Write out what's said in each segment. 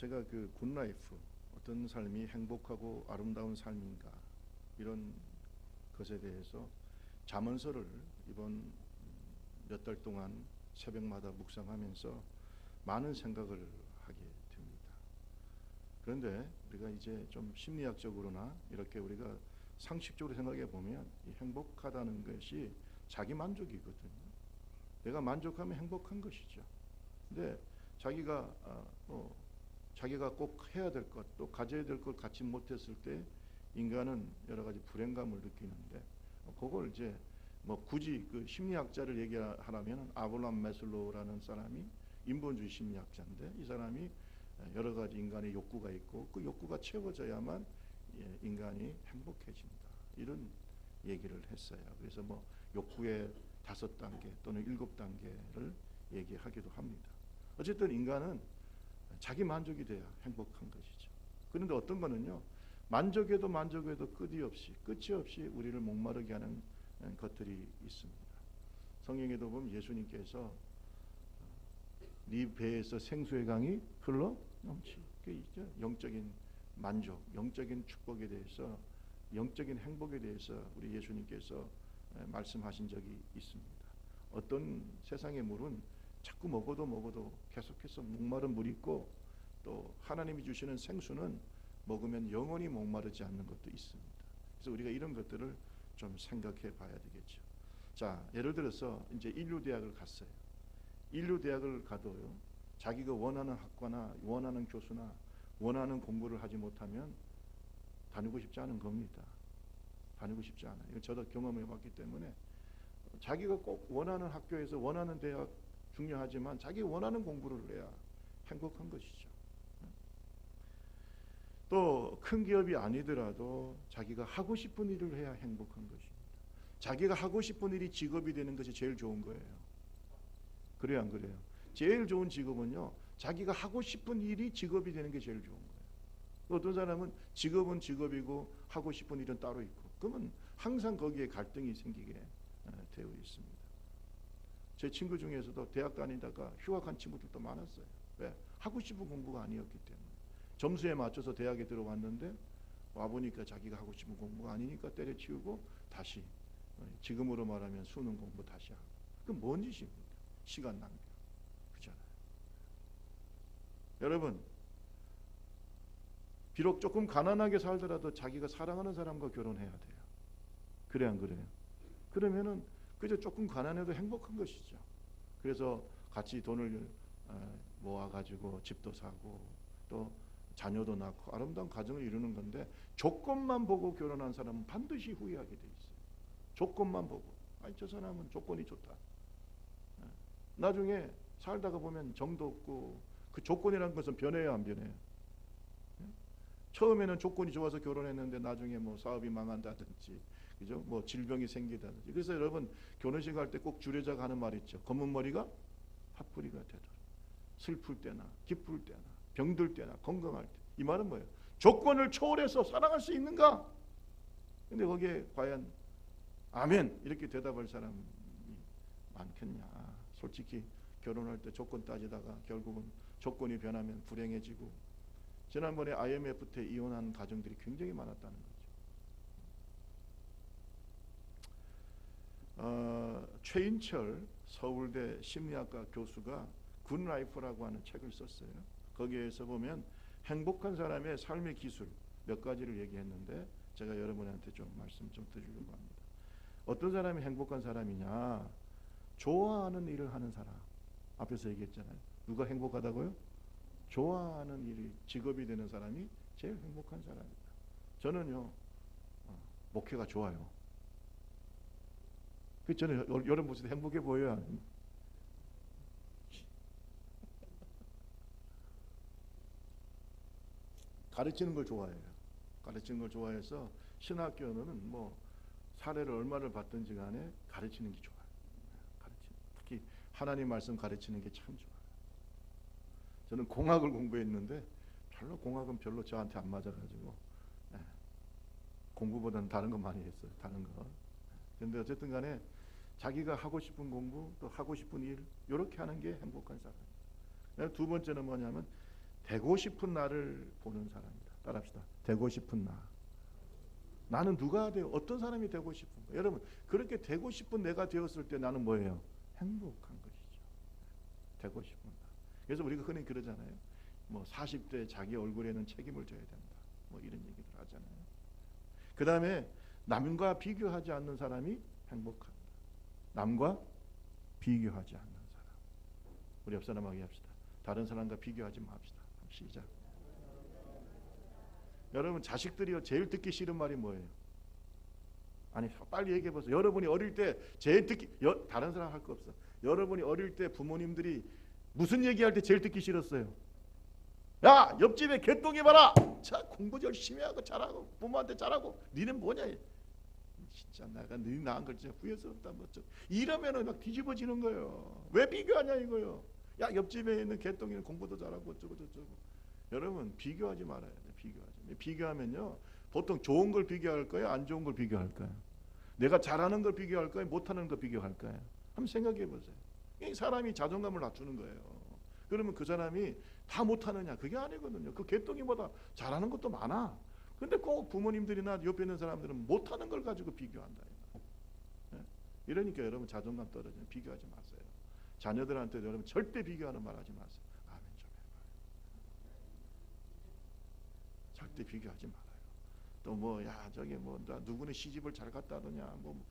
제가 그 굿라이프, 어떤 삶이 행복하고 아름다운 삶인가, 이런 것에 대해서 잠언서를 이번 몇 달 동안 새벽마다 묵상하면서 많은 생각을 하게 됩니다. 그런데 우리가 이제 좀 심리학적으로나 이렇게 우리가 상식적으로 생각해 보면 이 행복하다는 것이 자기 만족이거든요. 내가 만족하면 행복한 것이죠. 근데 자기가 자기가 꼭 해야 될 것, 또 가져야 될 것 갖지 못했을 때 인간은 여러 가지 불행감을 느끼는데, 그걸 이제 뭐 굳이 그 심리학자를 얘기하라면 아브라함 매슬로우라는 사람이 인본주의 심리학자인데, 이 사람이 여러 가지 인간의 욕구가 있고 그 욕구가 채워져야만 인간이 행복해진다, 이런 얘기를 했어요. 그래서 뭐 욕구의 5단계 또는 7단계를 얘기하기도 합니다. 어쨌든 인간은 자기 만족이 돼야 행복한 것이죠. 그런데 어떤 거는요, 만족해도 끝이 없이 우리를 목마르게 하는 것들이 있습니다. 성경에도 보면 예수님께서 네 배에서 생수의 강이 흘러 넘치게 있죠. 영적인 만족, 영적인 축복에 대해서, 영적인 행복에 대해서 우리 예수님께서 말씀하신 적이 있습니다. 어떤 세상의 물은 자꾸 먹어도 계속해서 목마른 물이 있고, 또 하나님이 주시는 생수는 먹으면 영원히 목마르지 않는 것도 있습니다. 그래서 우리가 이런 것들을 좀 생각해 봐야 되겠죠. 자, 예를 들어서 이제 인류대학을 갔어요. 인류대학을 가도요, 자기가 원하는 학과나 원하는 교수나 원하는 공부를 하지 못하면 다니고 싶지 않은 겁니다. 다니고 싶지 않아요. 이건 저도 경험해 봤기 때문에, 자기가 꼭 원하는 학교에서 원하는 대학 중요하지만 자기 원하는 공부를 해야 행복한 것이죠. 또 큰 기업이 아니더라도 자기가 하고 싶은 일을 해야 행복한 것입니다. 자기가 하고 싶은 일이 직업이 되는 것이 제일 좋은 거예요. 그래요, 안 그래요? 제일 좋은 직업은요, 자기가 하고 싶은 일이 직업이 되는 게 제일 좋은 거예요. 어떤 사람은 직업은 직업이고 하고 싶은 일은 따로 있고, 그러면 항상 거기에 갈등이 생기게 되어 있습니다. 제 친구 중에서도 대학 다니다가 휴학한 친구들도 많았어요. 왜? 하고 싶은 공부가 아니었기 때문에. 점수에 맞춰서 대학에 들어왔는데 와보니까 자기가 하고 싶은 공부가 아니니까 때려치우고 다시, 지금으로 말하면 수능 공부 다시 하고. 그건 뭔 짓입니까? 시간 낭비. 그렇잖아요. 여러분, 비록 조금 가난하게 살더라도 자기가 사랑하는 사람과 결혼해야 돼요. 그래, 안 그래요? 그러면은 그저 조금 가난해도 행복한 것이죠. 그래서 같이 돈을 모아가지고 집도 사고 또 자녀도 낳고 아름다운 가정을 이루는 건데, 조건만 보고 결혼한 사람은 반드시 후회하게 돼 있어요. 조건만 보고, 아니 저 사람은 조건이 좋다. 나중에 살다가 보면 정도 없고, 그 조건이라는 것은 변해요, 안 변해요? 처음에는 조건이 좋아서 결혼했는데 나중에 뭐 사업이 망한다든지, 그죠? 뭐 질병이 생기다든지. 그래서 여러분, 결혼식 할 때 꼭 주례자가 하는 말 있죠. 검은 머리가 팥뿌리가 되도록. 슬플 때나 기쁠 때나 병들 때나 건강할 때. 이 말은 뭐예요? 조건을 초월해서 사랑할 수 있는가? 근데 거기에 과연 아멘 이렇게 대답할 사람이 많겠냐? 솔직히 결혼할 때 조건 따지다가 결국은 조건이 변하면 불행해지고, 지난번에 IMF 때 이혼한 가정들이 굉장히 많았다는 거죠. 최인철 서울대 심리학과 교수가 굿라이프라고 하는 책을 썼어요. 거기에서 보면 행복한 사람의 삶의 기술 몇 가지를 얘기했는데, 제가 여러분한테 좀 말씀 좀 드리려고 합니다. 어떤 사람이 행복한 사람이냐? 좋아하는 일을 하는 사람. 앞에서 얘기했잖아요. 누가 행복하다고요? 좋아하는 일이 직업이 되는 사람이 제일 행복한 사람입니다. 저는요, 목회가 좋아요. 저는 여러분 보실 때 행복해 보여요. 가르치는 걸 좋아해요. 가르치는 걸 좋아해서 신학교는 뭐 사례를 얼마를 받든지 간에 가르치는 게 좋아요. 특히 하나님 말씀 가르치는 게 참 좋아요. 저는 공학을 공부했는데 공학은 별로 저한테 안 맞아가지고 공부보다는 다른 거 많이 했어요. 다른 거. 그런데 어쨌든 간에 자기가 하고 싶은 공부 또 하고 싶은 일, 이렇게 하는 게 행복한 사람. 두 번째는 뭐냐면 되고 싶은 나를 보는 사람이다. 따라합시다. 되고 싶은 나. 나는 누가 돼요? 어떤 사람이 되고 싶은가? 여러분, 그렇게 되고 싶은 내가 되었을 때 나는 뭐예요? 행복한 것이죠. 되고 싶은 나. 그래서 우리가 흔히 그러잖아요. 뭐 40대 자기 얼굴에는 책임을 져야 된다. 뭐 이런 얘기를 하잖아요. 그 다음에 남과 비교하지 않는 사람이 행복합니다. 남과 비교하지 않는 사람. 우리 옆 사람하고 합시다. 다른 사람과 비교하지 맙시다. 시작. 여러분, 자식들이요 제일 듣기 싫은 말이 뭐예요? 아니, 빨리 얘기해 보세요. 여러분이 어릴 때 제일 듣기 다른 사람 할 거 없어. 여러분이 어릴 때 부모님들이 무슨 얘기할 때 제일 듣기 싫었어요? 야, 옆집에 개똥이 봐라. 자, 공부 열심히 하고 잘하고 부모한테 잘하고 니는 뭐냐? 진짜 내가 네 낳은 걸 진짜 후회스럽다. 뭐 이러면은 막 뒤집어지는 거예요. 왜 비교하냐 이거요. 야, 옆집에 있는 개똥이는 공부도 잘하고 어쩌고 저쩌고. 여러분, 비교하지 말아야 돼. 비교하면요, 보통 좋은 걸 비교할 거예요, 안 좋은 걸 비교할 거예요? 내가 잘하는 걸 비교할 거예요, 못하는 걸 비교할 거예요? 한번 생각해 보세요. 사람이 자존감을 낮추는 거예요. 그러면 그 사람이 다 못하느냐? 그게 아니거든요. 그 개똥이보다 잘하는 것도 많아. 근데 꼭 부모님들이나 옆에 있는 사람들은 못하는 걸 가지고 비교한다. 이러니까 여러분 자존감 떨어지면 비교하지 마세요. 자녀들한테도 여러분 절대 비교하는 말 하지 마세요. 아멘 좀 해봐요. 절대 비교하지 말아요. 또 뭐 야 저기 뭐 누구는 시집을 잘 갔다 하느냐 뭐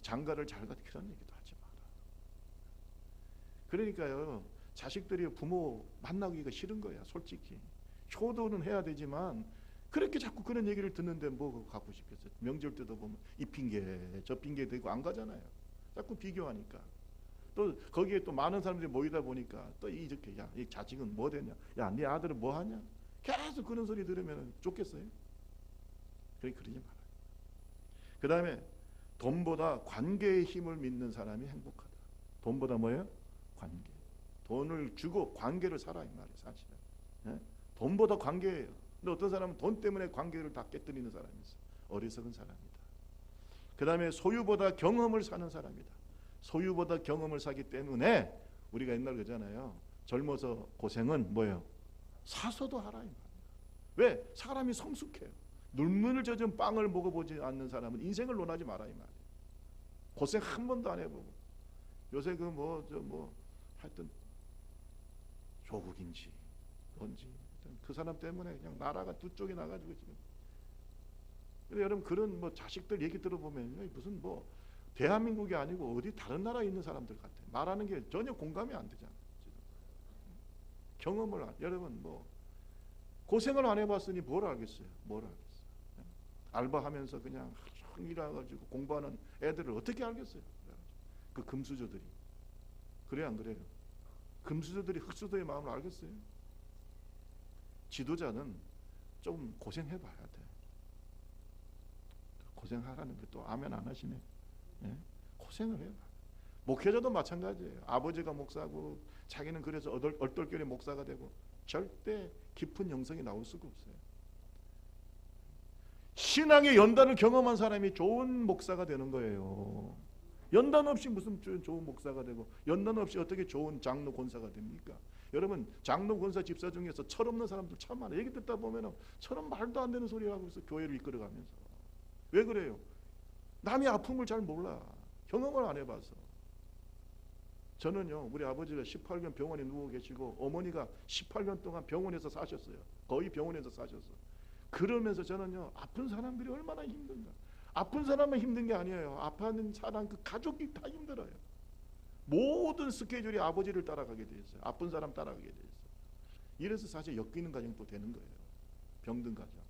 장가를 잘 갔다 그런 얘기도 하지 마라. 그러니까요 자식들이 부모 만나기가 싫은 거야 솔직히. 효도는 해야 되지만 그렇게 자꾸 그런 얘기를 듣는데 뭐 갖고 싶겠어요. 명절 때도 보면 이 핑계 저 핑계 대고 안 가잖아요. 자꾸 비교하니까. 또 거기에 또 많은 사람들이 모이다 보니까 또 이렇게 야 이 자식은 뭐 되냐, 야 네 아들은 뭐 하냐, 계속 그런 소리 들으면 좋겠어요? 그러지 말아요. 그 다음에 돈보다 관계의 힘을 믿는 사람이 행복하다. 돈보다 뭐예요? 관계. 돈을 주고 관계를 살아 이 말이에요. 사실은. 예? 돈보다 관계예요. 근데 어떤 사람은 돈 때문에 관계를 다 깨뜨리는 사람이 있어요. 어리석은 사람이다. 그 다음에 소유보다 경험을 사는 사람이다. 소유보다 경험을 사기 때문에 우리가 옛날 그러잖아요. 젊어서 고생은 뭐예요? 사서도 하라 이 말이에요. 왜? 사람이 성숙해요. 눈물을 젖은 빵을 먹어보지 않는 사람은 인생을 논하지 마라 이 말이에요. 고생 한 번도 안 해보고 요새 그 하여튼 조국인지 뭔지 그 사람 때문에 그냥 나라가 두 쪽이 나가지고 지금. 근데 여러분 그런 뭐 자식들 얘기 들어보면 무슨 뭐 대한민국이 아니고 어디 다른 나라에 있는 사람들 같아. 말하는 게 전혀 공감이 안 되잖아. 경험을 여러분 뭐 고생을 안 해봤으니 뭘 알겠어요? 뭘 알겠어요? 알바하면서 그냥 하루 일해가지고 공부하는 애들을 어떻게 알겠어요? 그 금수저들이. 그래 안 그래요? 금수저들이 흑수저의 마음을 알겠어요? 지도자는 좀 고생해봐야 돼. 고생하라는 게 또 아멘 안 하시네. 예? 고생을 해봐. 목회자도 마찬가지예요. 아버지가 목사고 자기는 그래서 얼떨결에 목사가 되고 절대 깊은 영성이 나올 수가 없어요. 신앙의 연단을 경험한 사람이 좋은 목사가 되는 거예요. 연단 없이 무슨 좋은 목사가 되고 연단 없이 어떻게 좋은 장로 권사가 됩니까? 여러분 장로 권사 집사 중에서 철없는 사람들 참 많아요. 얘기 듣다 보면 저런 말도 안 되는 소리 하고 있어. 교회를 이끌어가면서. 왜 그래요? 남의 아픔을 잘 몰라. 경험을 안 해봐서. 저는요 우리 아버지가 18년 병원에 누워 계시고 어머니가 18년 동안 병원에서 사셨어요. 거의 병원에서 사셨어. 그러면서 저는요 아픈 사람들이 얼마나 힘든가. 아픈 사람만 힘든 게 아니에요. 아파하는 사람 그 가족이 다 힘들어요. 모든 스케줄이 아버지를 따라가게 돼 있어요. 아픈 사람 따라가게 돼 있어요. 이래서 사실 엮이는 가정도 되는 거예요. 병든 가정.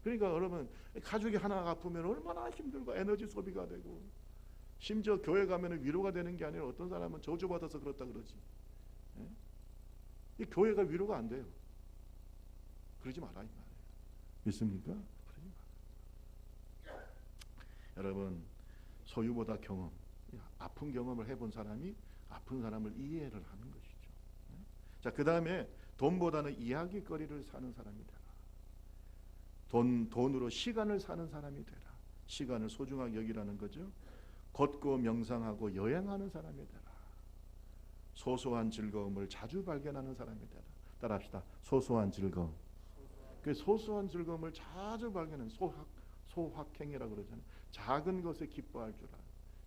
그러니까 여러분 가족이 하나가 아프면 얼마나 힘들고 에너지 소비가 되고 심지어 교회 가면 위로가 되는 게 아니라 어떤 사람은 저주받아서 그렇다 그러지. 예? 이 교회가 위로가 안 돼요. 그러지 마라 이 말이에요. 믿습니까? 그러지 마라. 여러분 소유보다 경험, 아픈 경험을 해본 사람이 아픈 사람을 이해를 하는 것이죠. 예? 자, 그 다음에 돈보다는 이야기거리를 사는 사람이 되라. 돈으로 시간을 사는 사람이 되라. 시간을 소중하게 여기라는 거죠. 걷고 명상하고 여행하는 사람이 되라. 소소한 즐거움을 자주 발견하는 사람이 되라. 따라합시다. 소소한 즐거움. 그 소소한 즐거움을 자주 발견하는 소확행이라고 그러잖아요. 작은 것에 기뻐할 줄 알아.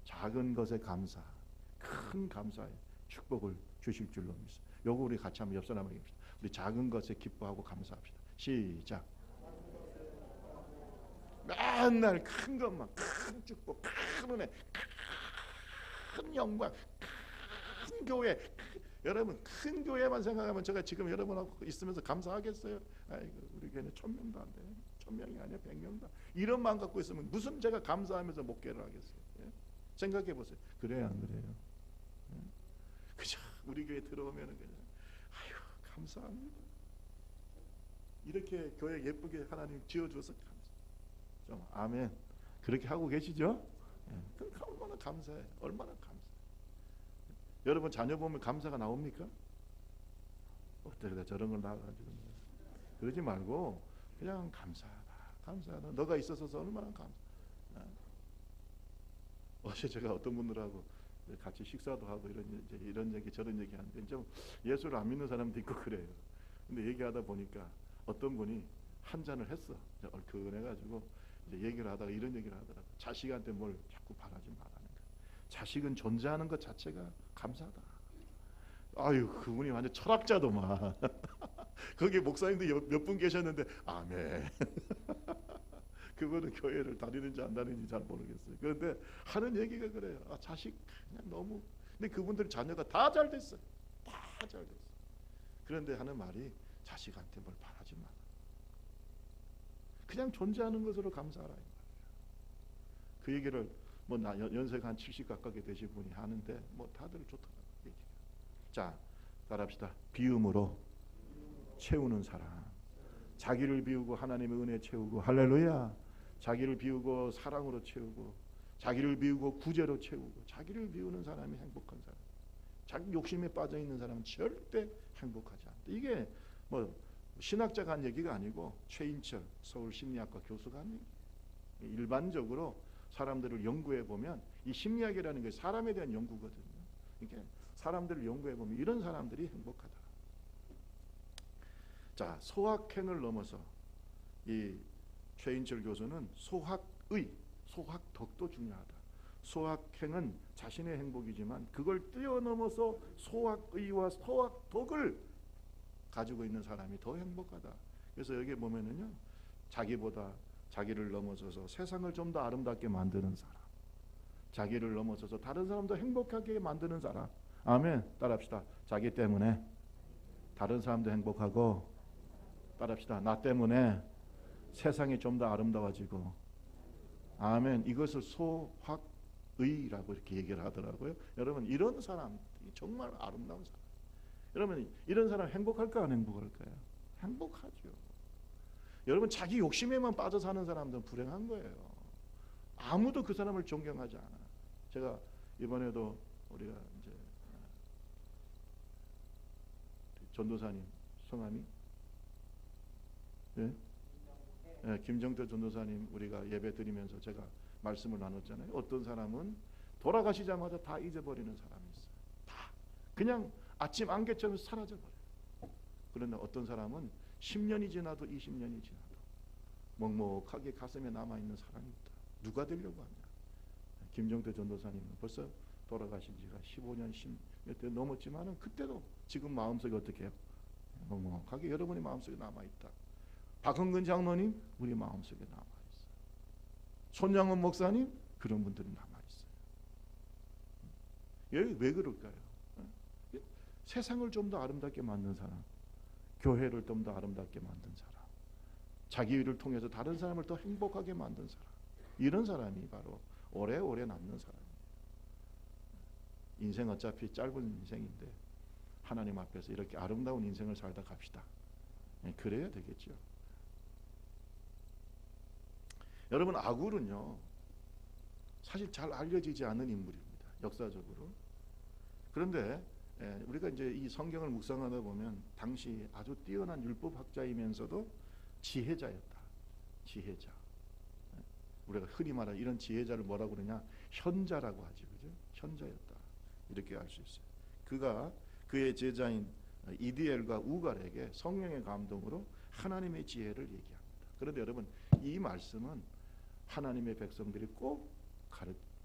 작은 것에 감사. 큰 감사에 축복을 주실 줄로 믿습니다. 요거 우리 같이 한번 옆 사람에게 합시다. 우리 작은 것에 기뻐하고 감사합시다. 시작. 맨날 큰 것만, 큰 축복, 큰 은혜, 큰 영광, 큰 교회. 여러분 큰 교회만 생각하면 제가 지금 여러분하고 있으면서 감사하겠어요? 아이고, 우리 교회는 1000명도 안 돼. 1000명이 아니야 100명도. 이런 마음 갖고 있으면 무슨 제가 감사하면서 목회를 하겠어요? 예? 생각해 보세요. 그래요 안 그래요? 예? 그저 우리 교회 들어오면은 그냥 아유 감사합니다. 이렇게 교회 예쁘게 하나님 지어줘서 감사. 좀 아멘. 그렇게 하고 계시죠? 예. 얼마나 감사해. 얼마나 감사. 여러분 자녀 보면 감사가 나옵니까? 어떻게 저런 걸 나와가지고 그러지 말고 그냥 감사하다. 감사하다. 너가 있어서 얼마나 감사. 어제 제가 어떤 분들하고 같이 식사도 하고 이런 얘기 저런 얘기 하는데 좀 예수를 안 믿는 사람도 있고 그래요. 근데 얘기하다 보니까 어떤 분이 한 잔을 했어. 얼큰해가지고 이제 얘기를 하다가 이런 얘기를 하더라고. 자식한테 뭘 자꾸 바라지 말라는 거야. 자식은 존재하는 것 자체가 감사하다. 아유 그분이 완전 철학자도만. 거기 목사님도 몇 분 계셨는데 아멘. 그분은 교회를 다니는지 안 다니는지 잘 모르겠어요. 그런데 하는 얘기가 그래요. 아, 자식 그냥 너무. 근데 그분들 자녀가 다 잘 됐어요. 다 잘 됐어요. 그런데 하는 말이 자식한테 뭘 바라지 마라. 그냥 존재하는 것으로 감사하라. 그 얘기를 뭐 연세가 한 70 가깝게 되신 분이 하는데 뭐 다들 좋더라고요. 자, 따라합시다. 비움으로 채우는 사람. 자기를 비우고 하나님의 은혜 채우고 할렐루야. 자기를 비우고 사랑으로 채우고 자기를 비우고 구제로 채우고 자기를 비우는 사람이 행복한 사람. 자기 욕심에 빠져 있는 사람은 절대 행복하지 않다. 이게 뭐 신학자가 한 얘기가 아니고 최인철 서울 심리학과 교수가 한 얘기. 일반적으로 사람들을 연구해 보면 이 심리학이라는 게 사람에 대한 연구거든요. 이게 사람들을 연구해 보면 이런 사람들이 행복하다. 자, 소확행을 넘어서 이 최인철 교수는 소확덕도 중요하다. 소확행은 자신의 행복이지만 그걸 뛰어넘어서 소확의와 소확덕을 가지고 있는 사람이 더 행복하다. 그래서 여기 보면은요, 자기보다 자기를 넘어서서 세상을 좀 더 아름답게 만드는 사람, 자기를 넘어서서 다른 사람도 행복하게 만드는 사람. 아멘. 따라합시다. 자기 때문에 다른 사람도 행복하고, 따라합시다. 나 때문에 세상이 좀 더 아름다워지고. 아멘. 이것을 소확의라고 이렇게 얘기를 하더라고요. 여러분 이런 사람 정말 아름다운 사람. 여러분 이런 사람 행복할까 안 행복할까요? 행복하죠. 여러분 자기 욕심에만 빠져 사는 사람들은 불행한 거예요. 아무도 그 사람을 존경하지 않아. 제가 이번에도 우리가 이제 전도사님 성함이 예? 예, 김정태 전도사님 우리가 예배 드리면서 제가 말씀을 나눴잖아요. 어떤 사람은 돌아가시자마자 다 잊어버리는 사람이 있어요. 다 그냥 아침 안개처럼 사라져버려요. 그런데 어떤 사람은 10년이 지나도 20년이 지나도 먹먹하게 가슴에 남아있는 사람이 있다. 누가 되려고 하냐. 김정태 전도사님은 벌써 돌아가신 지가 15년 10몇 대 넘었지만은 그때도 지금 마음속에 어떻게 해요? 먹먹하게 여러분의 마음속에 남아있다. 박흥근 장로님 우리 마음속에 남아있어요. 손양원 목사님 그런 분들이 남아있어요. 왜 그럴까요? 세상을 좀 더 아름답게 만든 사람, 교회를 좀 더 아름답게 만든 사람, 자기 일을 통해서 다른 사람을 더 행복하게 만든 사람, 이런 사람이 바로 오래오래 남는 사람이에요. 인생 어차피 짧은 인생인데 하나님 앞에서 이렇게 아름다운 인생을 살다 갑시다. 그래야 되겠죠. 여러분 아굴은요 사실 잘 알려지지 않은 인물입니다. 역사적으로. 그런데 우리가 이제 이 성경을 묵상하다 보면 당시 아주 뛰어난 율법학자이면서도 지혜자였다. 지혜자. 우리가 흔히 말하는 이런 지혜자를 뭐라고 그러냐? 현자라고 하지, 그죠? 현자였다. 이렇게 알 수 있어요. 그가 그의 제자인 이디엘과 우갈에게 성령의 감동으로 하나님의 지혜를 얘기합니다. 그런데 여러분, 이 말씀은 하나님의 백성들이 꼭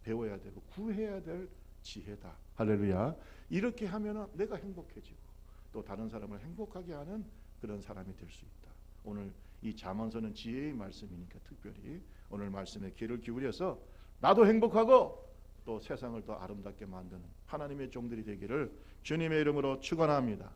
배워야 되고 구해야 될 지혜다. 할렐루야. 이렇게 하면 내가 행복해지고 또 다른 사람을 행복하게 하는 그런 사람이 될 수 있다. 오늘 이 잠언서는 지혜의 말씀이니까 특별히 오늘 말씀에 귀를 기울여서 나도 행복하고 또 세상을 더 아름답게 만드는 하나님의 종들이 되기를 주님의 이름으로 축원합니다.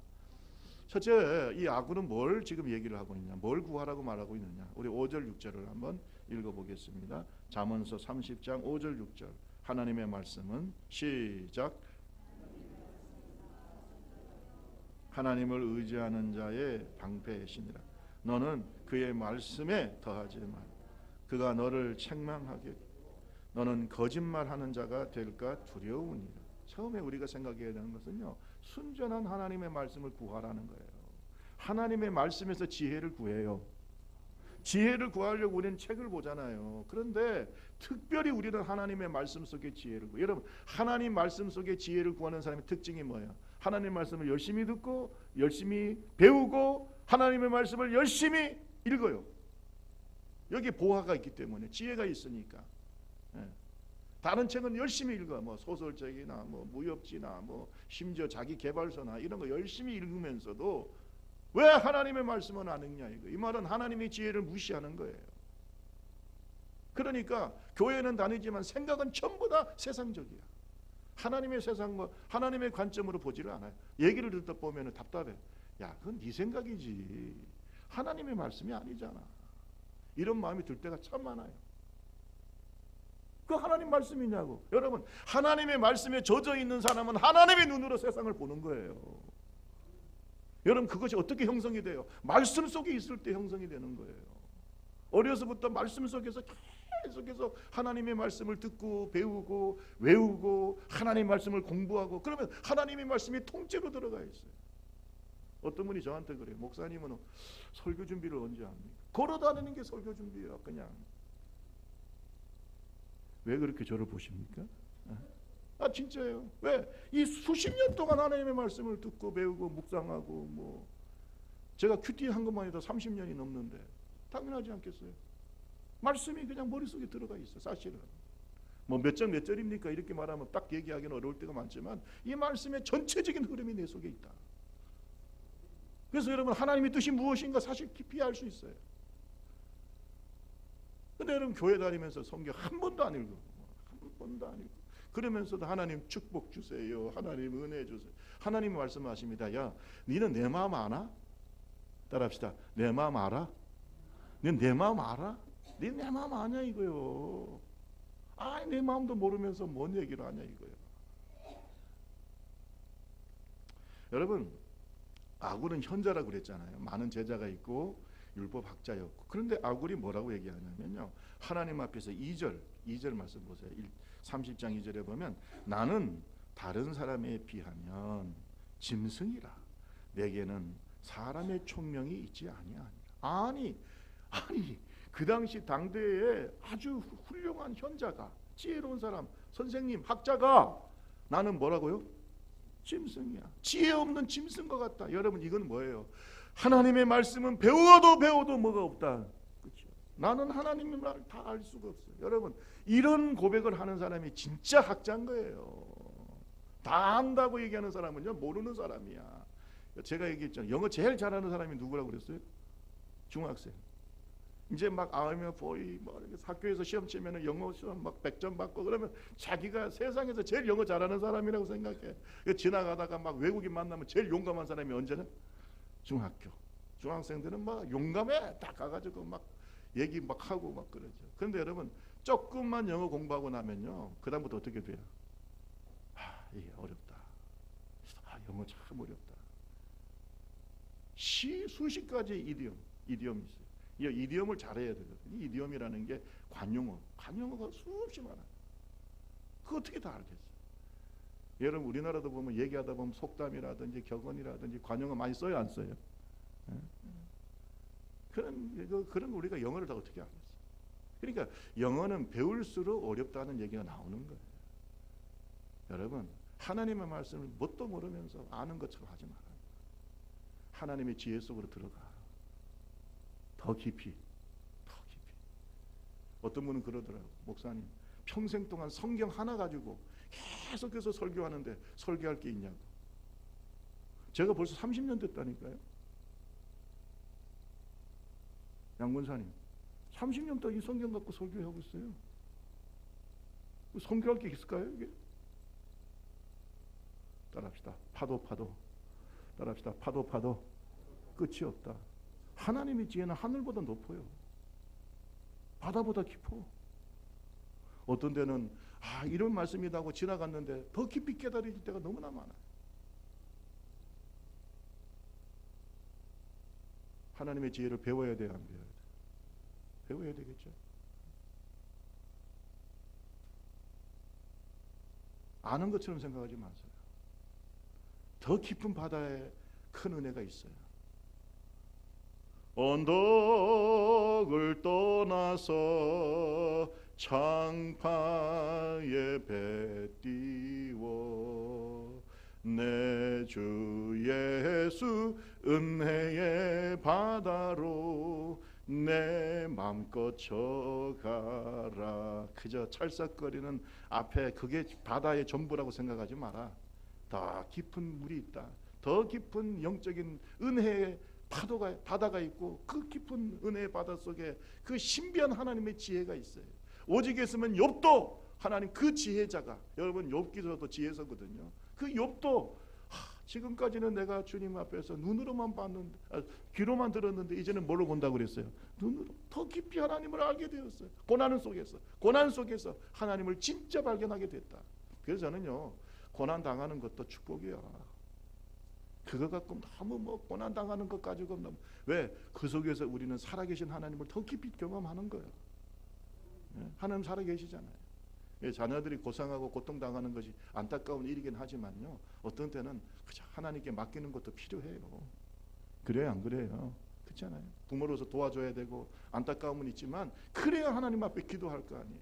첫째, 이 아구는 뭘 지금 얘기를 하고 있냐, 뭘 구하라고 말하고 있느냐. 우리 5절 6절을 한번 읽어보겠습니다. 잠언서 30장 5절 6절 하나님의 말씀은 시작. 하나님을 의지하는 자의 방패이시니라. 너는 그의 말씀에 더하지 말. 그가 너를 책망하게. 너는 거짓말하는 자가 될까 두려우니라. 처음에 우리가 생각해야 되는 것은요, 순전한 하나님의 말씀을 구하라는 거예요. 하나님의 말씀에서 지혜를 구해요. 지혜를 구하려고 우리는 책을 보잖아요. 그런데 특별히 우리는 하나님의 말씀 속에 지혜를 구해요. 여러분, 하나님 말씀 속에 지혜를 구하는 사람의 특징이 뭐예요? 하나님 말씀을 열심히 듣고 열심히 배우고 하나님의 말씀을 열심히 읽어요. 여기 보화가 있기 때문에, 지혜가 있으니까. 다른 책은 열심히 읽어. 뭐 소설책이나 뭐 무협지나 뭐 심지어 자기 개발서나 이런 거 열심히 읽으면서도 왜 하나님의 말씀은 안 읽냐 이거. 이 말은 하나님의 지혜를 무시하는 거예요. 그러니까 교회는 다니지만 생각은 전부 다 세상적이야. 하나님의 세상과 하나님의 관점으로 보지를 않아요. 얘기를 듣다 보면 답답해. 야, 그건 네 생각이지. 하나님의 말씀이 아니잖아. 이런 마음이 들 때가 참 많아요. 그 하나님 말씀이냐고. 여러분, 하나님의 말씀에 젖어 있는 사람은 하나님의 눈으로 세상을 보는 거예요. 여러분, 그것이 어떻게 형성이 돼요? 말씀 속에 있을 때 형성이 되는 거예요. 어려서부터 말씀 속에서 계속해서 하나님의 말씀을 듣고 배우고 외우고 하나님의 말씀을 공부하고 그러면 하나님의 말씀이 통째로 들어가 있어요. 어떤 분이 저한테 그래요. 목사님은 설교 준비를 언제 합니까? 걸어다니는 게 설교 준비예요. 그냥. 왜 그렇게 저를 보십니까? 진짜예요. 왜? 이 수십 년 동안 하나님의 말씀을 듣고 배우고 묵상하고 뭐 제가 큐티 한 것만 해도 30년이 넘는데 당연하지 않겠어요? 말씀이 그냥 머릿속에 들어가 있어. 사실은 뭐 몇 장 몇 절입니까? 이렇게 말하면 딱 얘기하기는 어려울 때가 많지만 이 말씀의 전체적인 흐름이 내 속에 있다. 그래서 여러분, 하나님의 뜻이 무엇인가 사실 깊이 알 수 있어요. 근데 여러분, 교회 다니면서 성경 한 번도 안 읽어. 한 번도 안 읽어. 그러면서도 하나님 축복 주세요. 하나님 은혜 주세요. 하나님 말씀하십니다. 야, 너는 내 마음 아나? 따라합시다. 내 마음 알아? 너는 내 마음 알아? 너 내 마음 아냐 이거요. 내 마음도 모르면서 뭔 얘기를 하냐 이거요. 여러분, 아굴은 현자라고 그랬잖아요. 많은 제자가 있고 율법 학자였고. 그런데 아굴이 뭐라고 얘기하냐면요, 하나님 앞에서 2절 말씀 보세요. 30장 2절에 보면 나는 다른 사람에 비하면 짐승이라. 내게는 사람의 총명이 있지 아니하니라. 아니 그 당시 당대에 아주 훌륭한 현자가, 지혜로운 사람, 선생님, 학자가 나는 뭐라고요? 짐승이야. 지혜 없는 짐승과 같다. 여러분, 이건 뭐예요? 하나님의 말씀은 배워도 뭐가 없다. 그렇죠? 나는 하나님의 말을 다 알 수가 없어요. 여러분, 이런 고백을 하는 사람이 진짜 학자인 거예요. 다 안다고 얘기하는 사람은요, 모르는 사람이야. 제가 얘기했잖아요. 영어 제일 잘하는 사람이 누구라고 그랬어요? 중학생. 이제 막 아이며 보이 뭐 학교에서 시험 치면은 영어 시험 막 100점 받고 그러면 자기가 세상에서 제일 영어 잘하는 사람이라고 생각해. 지나가다가 막 외국인 만나면 제일 용감한 사람이 언제는? 중학교. 중학생들은 막 용감해. 딱 가가지고 막 얘기 막 하고 막 그러죠. 그런데 여러분, 조금만 영어 공부하고 나면요, 그 다음부터 어떻게 돼요? 이게 어렵다. 영어 참 어렵다. 수십 가지 이디엄이 있어요. 이 이디엄을 잘해야 되거든요. 이 이디엄이라는 게 관용어가 수없이 많아요. 그거 어떻게 다 알겠어요? 여러분, 우리나라도 보면 얘기하다 보면 속담이라든지 격언이라든지 관용어 많이 써요, 안 써요? 그런 우리가 영어를 다 어떻게 하겠어요? 그러니까 영어는 배울수록 어렵다는 얘기가 나오는 거예요. 여러분, 하나님의 말씀을 뭣도 모르면서 아는 것처럼 하지 말아요. 하나님의 지혜 속으로 들어가. 더 깊이. 어떤 분은 그러더라고요. 목사님, 평생 동안 성경 하나 가지고 계속해서 설교하는데 설교할 게 있냐고. 제가 벌써 30년 됐다니까요. 양권사님, 30년 동안 이 성경 갖고 설교하고 있어요. 설교할 게 있을까요, 이게? 따라합시다. 파도. 따라합시다. 파도. 끝이 없다. 하나님의 지혜는 하늘보다 높아요. 바다보다 깊어. 어떤 데는 이런 말씀이다 하고 지나갔는데 더 깊이 깨달을 때가 너무나 많아요. 하나님의 지혜를 배워야 돼요, 안 배워야 돼요? 배워야 되겠죠. 아는 것처럼 생각하지 마세요. 더 깊은 바다에 큰 은혜가 있어요. 언덕을 떠나서 창파에 배 띄워 내 주 예수 은혜의 바다로 내 맘껏 쳐가라. 그저 찰싹거리는 앞에 그게 바다의 전부라고 생각하지 마라. 더 깊은 물이 있다. 더 깊은 영적인 은혜의 바다가 있고 그 깊은 은혜의 바다 속에 그 신비한 하나님의 지혜가 있어요. 오직 있으면 욥도 하나님 그 지혜자가, 여러분 욥기서도 지혜서거든요. 그 욥도 지금까지는 내가 주님 앞에서 눈으로만 봤는데, 귀로만 들었는데 이제는 뭘로 본다고 그랬어요? 눈으로 더 깊이 하나님을 알게 되었어요. 고난 속에서 하나님을 진짜 발견하게 됐다. 그래서 저는요, 고난 당하는 것도 축복이야. 그거 갖고 너무 고난 당하는 것 가지고 너무, 왜? 그 속에서 우리는 살아계신 하나님을 더 깊이 경험하는 거예요. 하나님 살아계시잖아요. 자녀들이 고생하고 고통당하는 것이 안타까운 일이긴 하지만요, 어떤 때는 그저 하나님께 맡기는 것도 필요해요. 그래요, 안 그래요? 그렇잖아요. 부모로서 도와줘야 되고 안타까움은 있지만 그래야 하나님 앞에 기도할 거 아니에요.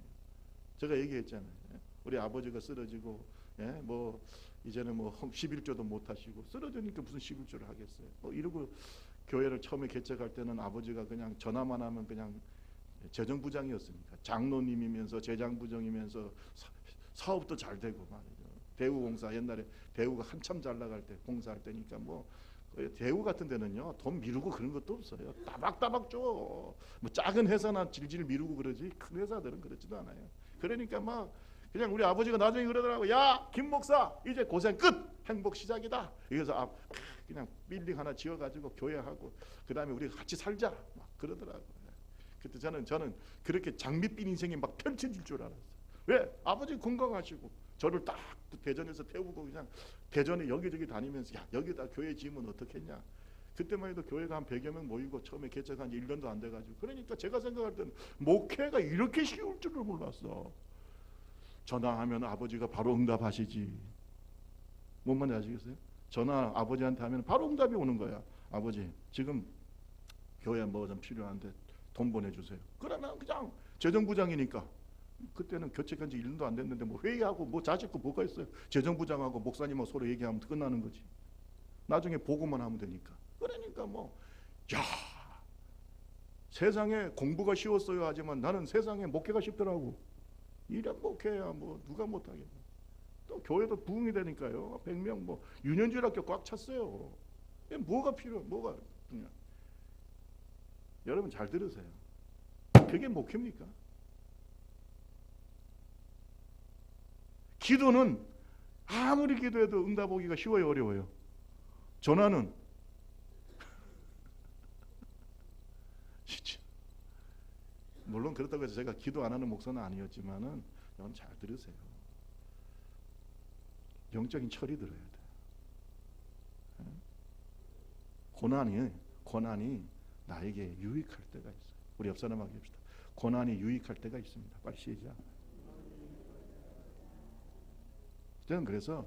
제가 얘기했잖아요. 우리 아버지가 쓰러지고 이제는 11조도 못 하시고 쓰러지니까 무슨 11조를 하겠어요. 이러고 교회를 처음에 개척할 때는 아버지가 그냥 전화만 하면 그냥 재정부장이었으니까 장로님이면서 재장부장이면서 사업도 잘 되고 말이죠. 대우공사, 옛날에 대우가 한참 잘 나갈 때 공사할 때니까 대우 같은 데는요, 돈 미루고 그런 것도 없어요. 따박따박 줘. 작은 회사나 질질 미루고 그러지 큰 회사들은 그렇지도 않아요. 그러니까 그냥 우리 아버지가 나중에 그러더라고. 야, 김 목사, 이제 고생 끝, 행복 시작이다. 그래서 그냥 빌딩 하나 지어가지고 교회하고 그 다음에 우리 같이 살자 막 그러더라고. 그때 저는 그렇게 장밋빛 인생이 막 펼쳐질 줄 알았어요. 왜? 아버지 건강하시고 저를 딱 대전에서 태우고 그냥 대전에 여기저기 다니면서, 야, 여기다 교회 지으면 어떻겠냐. 그때만 해도 교회가 한 100여 명 모이고 처음에 개척한 지 1년도 안 돼가지고, 그러니까 제가 생각할 때는 목회가 이렇게 쉬울 줄을 몰랐어. 전화하면 아버지가 바로 응답하시지. 뭔 말인지 아시겠어요? 전화 아버지한테 하면 바로 응답이 오는 거야. 아버지, 지금 교회 뭐 좀 필요한데 돈 보내주세요. 그러면 그냥 재정부장이니까, 그때는 교체한 지 1년도 안 됐는데 회의하고 자식고 뭐가 있어요. 재정부장하고 목사님하고 서로 얘기하면 끝나는 거지. 나중에 보고만 하면 되니까. 그러니까 야, 세상에 공부가 쉬웠어요 하지만 나는 세상에 목회가 쉽더라고. 이런 목회야 누가 못하겠냐. 또 교회도 부흥이 되니까요. 100명 유년주일 학교 꽉 찼어요. 뭐가 필요해? 뭐가 그냥. 여러분 잘 들으세요. 그게 목회입니까? 기도는 아무리 기도해도 응답 오기가 쉬워요, 어려워요? 전화는 물론 그렇다고 해서 제가 기도 안 하는 목사는 아니었지만은 여러분 잘 들으세요. 영적인 철이 들어야 돼. 고난이 나에게 유익할 때가 있어요. 우리 옆 사람하고 합시다. 고난이 유익할 때가 있습니다. 빨리 시작. 저는 그래서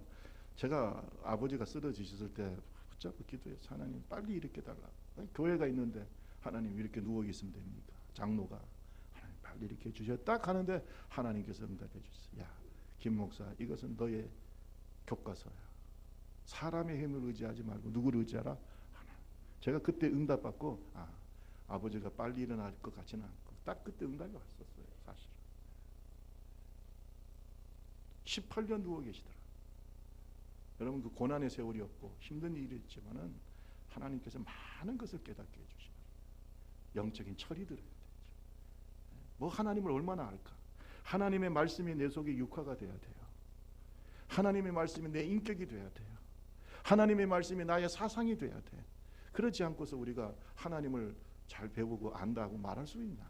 제가 아버지가 쓰러지셨을 때 붙잡고 기도해서, 하나님 빨리 일으켜 달라. 교회가 있는데 하나님 이렇게 누워 있으면 됩니까? 장로가 하나님 빨리 이렇게 주셔. 딱 하는데 하나님께서 응답해 주셨어요. 야, 김 목사, 이것은 너의 교과서야. 사람의 힘을 의지하지 말고 누구를 의지하라? 하나님. 제가 그때 응답받고 아버지가 빨리 일어날 것 같지는 않고 딱 그때 응답이 왔었어요. 사실 18년 누워 계시더라. 여러분 그 고난의 세월이었고 힘든 일이었지만은 하나님께서 많은 것을 깨닫게 해주시는 영적인 철이 들어야 되죠. 뭐 하나님을 얼마나 알까? 하나님의 말씀이 내 속에 육화가 돼야 돼요. 하나님의 말씀이 내 인격이 돼야 돼요. 하나님의 말씀이 나의 사상이 돼야 돼. 그렇지 않고서 우리가 하나님을 잘 배우고 안다고 말할 수 있나?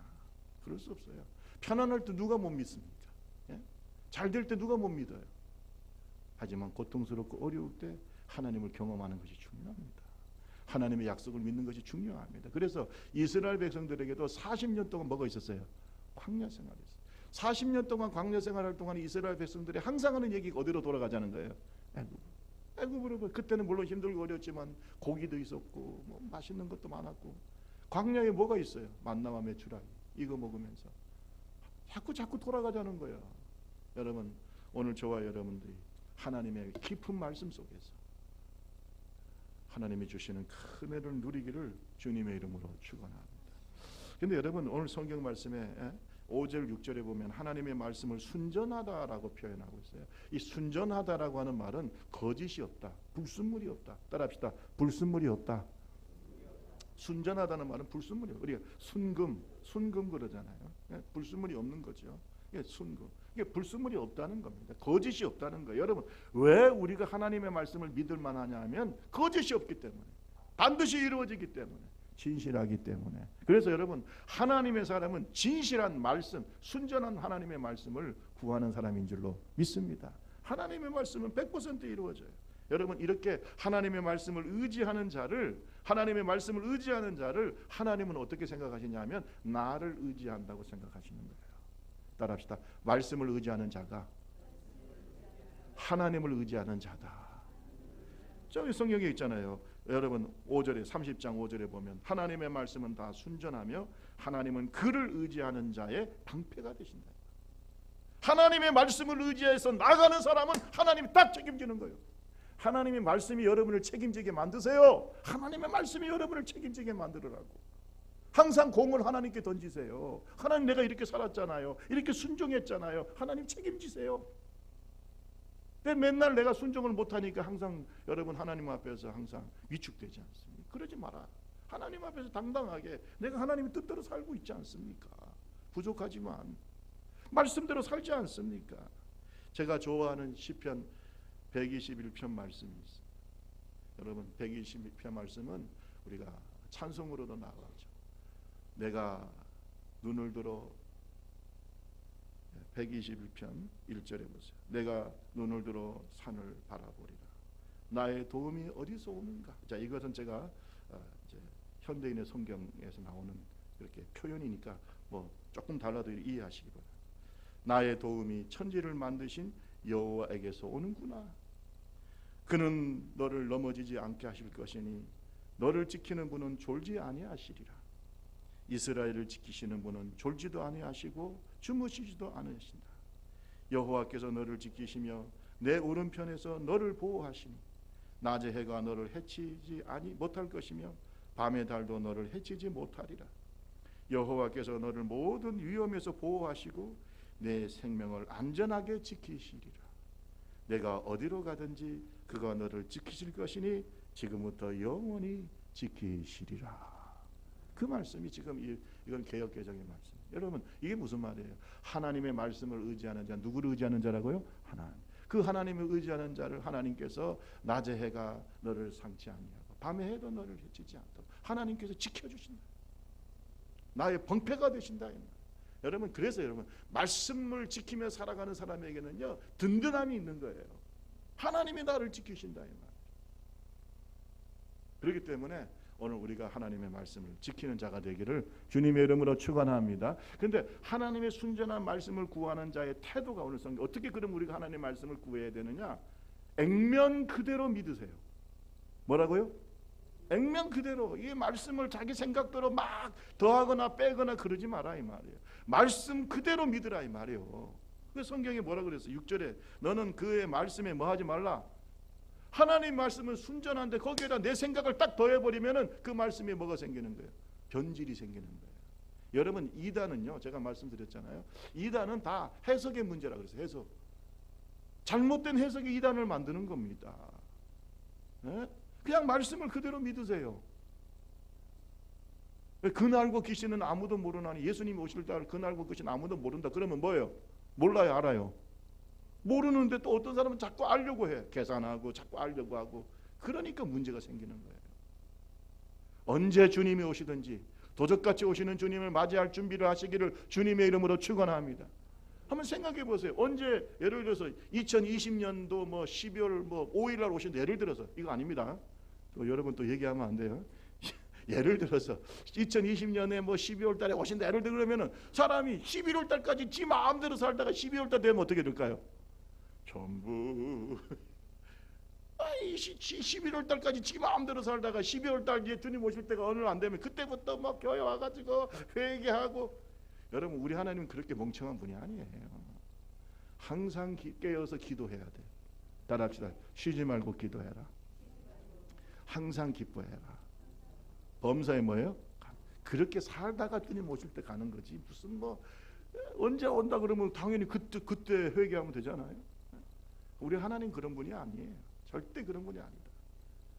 그럴 수 없어요. 편안할 때 누가 못 믿습니까? 예? 잘 될 때 누가 못 믿어요? 하지만 고통스럽고 어려울 때 하나님을 경험하는 것이 중요합니다. 하나님의 약속을 믿는 것이 중요합니다. 그래서 이스라엘 백성들에게도 40년 동안 뭐가 있었어요? 광야 생활이 있어요. 40년 동안 광야 생활할 동안 이스라엘 백성들이 항상 하는 얘기가 어디로 돌아가자는 거예요? 애굽으로. 그때는 물론 힘들고 어렵지만 고기도 있었고 뭐 맛있는 것도 많았고 광야에 뭐가 있어요? 만나와 메추라기 이거 먹으면서 자꾸 돌아가자는 거예요. 여러분 오늘 저와 여러분들이 하나님의 깊은 말씀 속에서 하나님이 주시는 큰 은혜를 누리기를 주님의 이름으로 축원합니다. 근데 여러분 오늘 성경 말씀에 5절 6절에 보면 하나님의 말씀을 순전하다라고 표현하고 있어요. 이 순전하다라고 하는 말은 거짓이 없다, 불순물이 없다. 따라합시다. 불순물이 없다. 순전하다는 말은 불순물이 없다. 우리가 순금 그러잖아요. 불순물이 없는 거죠. 순금. 이게 불순물이 없다는 겁니다. 거짓이 없다는 거예요. 여러분 왜 우리가 하나님의 말씀을 믿을 만하냐 하면 거짓이 없기 때문에, 반드시 이루어지기 때문에, 진실하기 때문에. 그래서 여러분 하나님의 사람은 진실한 말씀, 순전한 하나님의 말씀을 구하는 사람인 줄로 믿습니다. 하나님의 말씀은 100% 이루어져요. 여러분 이렇게 하나님의 말씀을 의지하는 자를, 하나님의 말씀을 의지하는 자를 하나님은 어떻게 생각하시냐면 나를 의지한다고 생각하시는 거예요. 따라합시다. 말씀을 의지하는 자가 하나님을 의지하는 자다. 저기 성경에 있잖아요. 여러분 5절에 30장 5절에 보면 하나님의 말씀은 다 순전하며 하나님은 그를 의지하는 자의 방패가 되신다. 하나님의 말씀을 의지해서 나가는 사람은 하나님이 딱 책임지는 거예요. 하나님의 말씀이 여러분을 책임지게 만드세요. 하나님의 말씀이 여러분을 책임지게 만들으라고. 항상 공을 하나님께 던지세요. 하나님 내가 이렇게 살았잖아요. 이렇게 순종했잖아요. 하나님 책임지세요. 근데 맨날 내가 순종을 못하니까 항상 여러분 하나님 앞에서 항상 위축되지 않습니까? 그러지 마라. 하나님 앞에서 당당하게 내가 하나님의 뜻대로 살고 있지 않습니까? 부족하지만 말씀대로 살지 않습니까? 제가 좋아하는 시편 121편 말씀이 있습니다. 여러분 121편 말씀은 우리가 찬송으로도 나가죠. 내가 눈을 들어 121편 1절에 보세요. 내가 눈을 들어 산을 바라보리라. 나의 도움이 어디서 오는가? 자, 이것은 제가 이제 현대인의 성경에서 나오는 이렇게 표현이니까 뭐 조금 달라도 이해하시기 바랍니다. 나의 도움이 천지를 만드신 여호와에게서 오는구나. 그는 너를 넘어지지 않게 하실 것이니 너를 지키는 분은 졸지 아니하시리라. 이스라엘을 지키시는 분은 졸지도 아니하시고 주무시지도 않으신다. 여호와께서 너를 지키시며 내 오른편에서 너를 보호하시니 낮의 해가 너를 해치지 못할 것이며 밤의 달도 너를 해치지 못하리라. 여호와께서 너를 모든 위험에서 보호하시고 내 생명을 안전하게 지키시리라. 내가 어디로 가든지 그가 너를 지키실 것이니 지금부터 영원히 지키시리라. 그 말씀이 지금 이건 개역개정의 말씀. 여러분 이게 무슨 말이에요? 하나님의 말씀을 의지하는 자, 누구를 의지하는 자라고요? 하나님. 그 하나님을 의지하는 자를 하나님께서 낮의 해가 너를 상치 아니하고 밤의 해도 너를 해치지 않도록 하나님께서 지켜주신다. 나의 방패가 되신다. 여러분 그래서 여러분 말씀을 지키며 살아가는 사람에게는요 든든함이 있는 거예요. 하나님이 나를 지키신다 이 말. 그렇기 때문에 오늘 우리가 하나님의 말씀을 지키는 자가 되기를 주님의 이름으로 축원합니다. 그런데 하나님의 순전한 말씀을 구하는 자의 태도가 오늘 성경 어떻게 그럼 우리가 하나님의 말씀을 구해야 되느냐? 액면 그대로 믿으세요. 뭐라고요? 액면 그대로. 이 말씀을 자기 생각대로 막 더하거나 빼거나 그러지 마라 이 말이에요. 말씀 그대로 믿으라 이 말이에요. 그 성경에 뭐라 그랬어요? 6절에 너는 그의 말씀에 뭐 하지 말라? 하나님 말씀은 순전한데 거기에다 내 생각을 딱 더해버리면은 그 말씀에 뭐가 생기는 거예요? 변질이 생기는 거예요. 여러분, 이단은요, 제가 말씀드렸잖아요. 이단은 다 해석의 문제라 그래서 해석. 잘못된 해석이 이단을 만드는 겁니다. 네? 그냥 말씀을 그대로 믿으세요. 그날과 귀신은 아무도 모르나니, 예수님이 오실 때 그날과 귀신 아무도 모른다. 그러면 뭐예요? 몰라요, 알아요? 모르는데 또 어떤 사람은 자꾸 알려고 해. 계산하고 자꾸 알려고 하고. 그러니까 문제가 생기는 거예요. 언제 주님이 오시든지 도적같이 오시는 주님을 맞이할 준비를 하시기를 주님의 이름으로 축원합니다. 한번 생각해 보세요. 언제, 예를 들어서 2020년도 뭐 12월 뭐 5일 날 오신, 예를 들어서, 이거 아닙니다. 또 여러분 또 얘기하면 안 돼요. 예를 들어서 2020년에 뭐 12월 달에 오신다, 예를 들어 그러면은 사람이 11월 달까지 지 마음대로 살다가 12월 달 되면 어떻게 될까요? 전부 11월 달까지 지 마음대로 살다가 12월 달 뒤에 주님 오실 때가 어느 안 되면 그때부터 막 교회 와가지고 회개하고. 여러분, 우리 하나님은 그렇게 멍청한 분이 아니에요. 항상 깨어서 기도해야 돼. 따라합시다. 쉬지 말고 기도해라. 항상 기뻐해라. 범사에 뭐예요? 그렇게 살다가 주님 오실 때 가는 거지. 무슨 뭐 언제 온다 그러면 당연히 그때 회개하면 되잖아요. 우리 하나님 그런 분이 아니에요. 절대 그런 분이 아니다.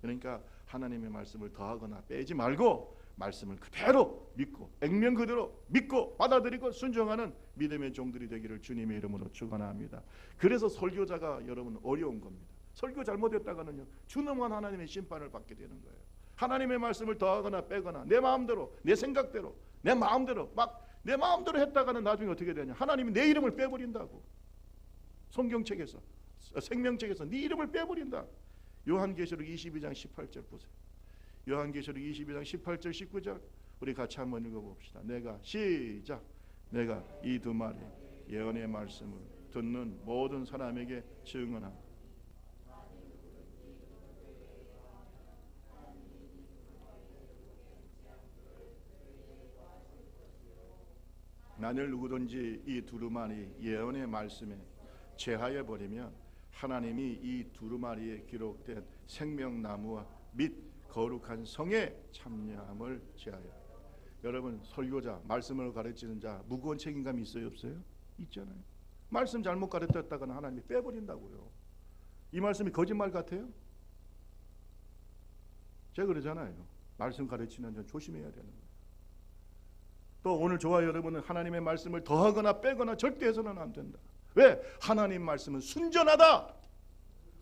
그러니까 하나님의 말씀을 더하거나 빼지 말고 말씀을 그대로 믿고 액면 그대로 믿고 받아들이고 순종하는 믿음의 종들이 되기를 주님의 이름으로 축원합니다. 그래서 설교자가 여러분 어려운 겁니다. 설교 잘못했다가는요, 준엄한 하나님의 심판을 받게 되는 거예요. 하나님의 말씀을 더하거나 빼거나 내 마음대로, 내 생각대로, 내 마음대로 막 내 마음대로 했다가는 나중에 어떻게 되냐? 하나님이 내 이름을 빼버린다고. 성경책에서, 생명책에서 네 이름을 빼버린다. 요한계시록 22장 18절 보세요. 요한계시록 22장 18절 19절 우리 같이 한번 읽어봅시다. 내가 시작. 내가 이 두 마리 예언의 말씀을 듣는 모든 사람에게 증언하노라. 만일 누구든지 이 두루마리 예언의 말씀에 제하여 버리면 하나님이 이 두루마리에 기록된 생명나무와 및 거룩한 성에 참여함을 제하여. 여러분, 설교자, 말씀을 가르치는 자 무거운 책임감이 있어요, 없어요? 있잖아요. 말씀 잘못 가르쳤다가는 하나님이 빼버린다고요. 이 말씀이 거짓말 같아요? 제가 그러잖아요. 말씀 가르치는 자 조심해야 되는 거예요. 또 오늘 저와 여러분은 하나님의 말씀을 더하거나 빼거나 절대 해서는 안 된다. 왜? 하나님 말씀은 순전하다.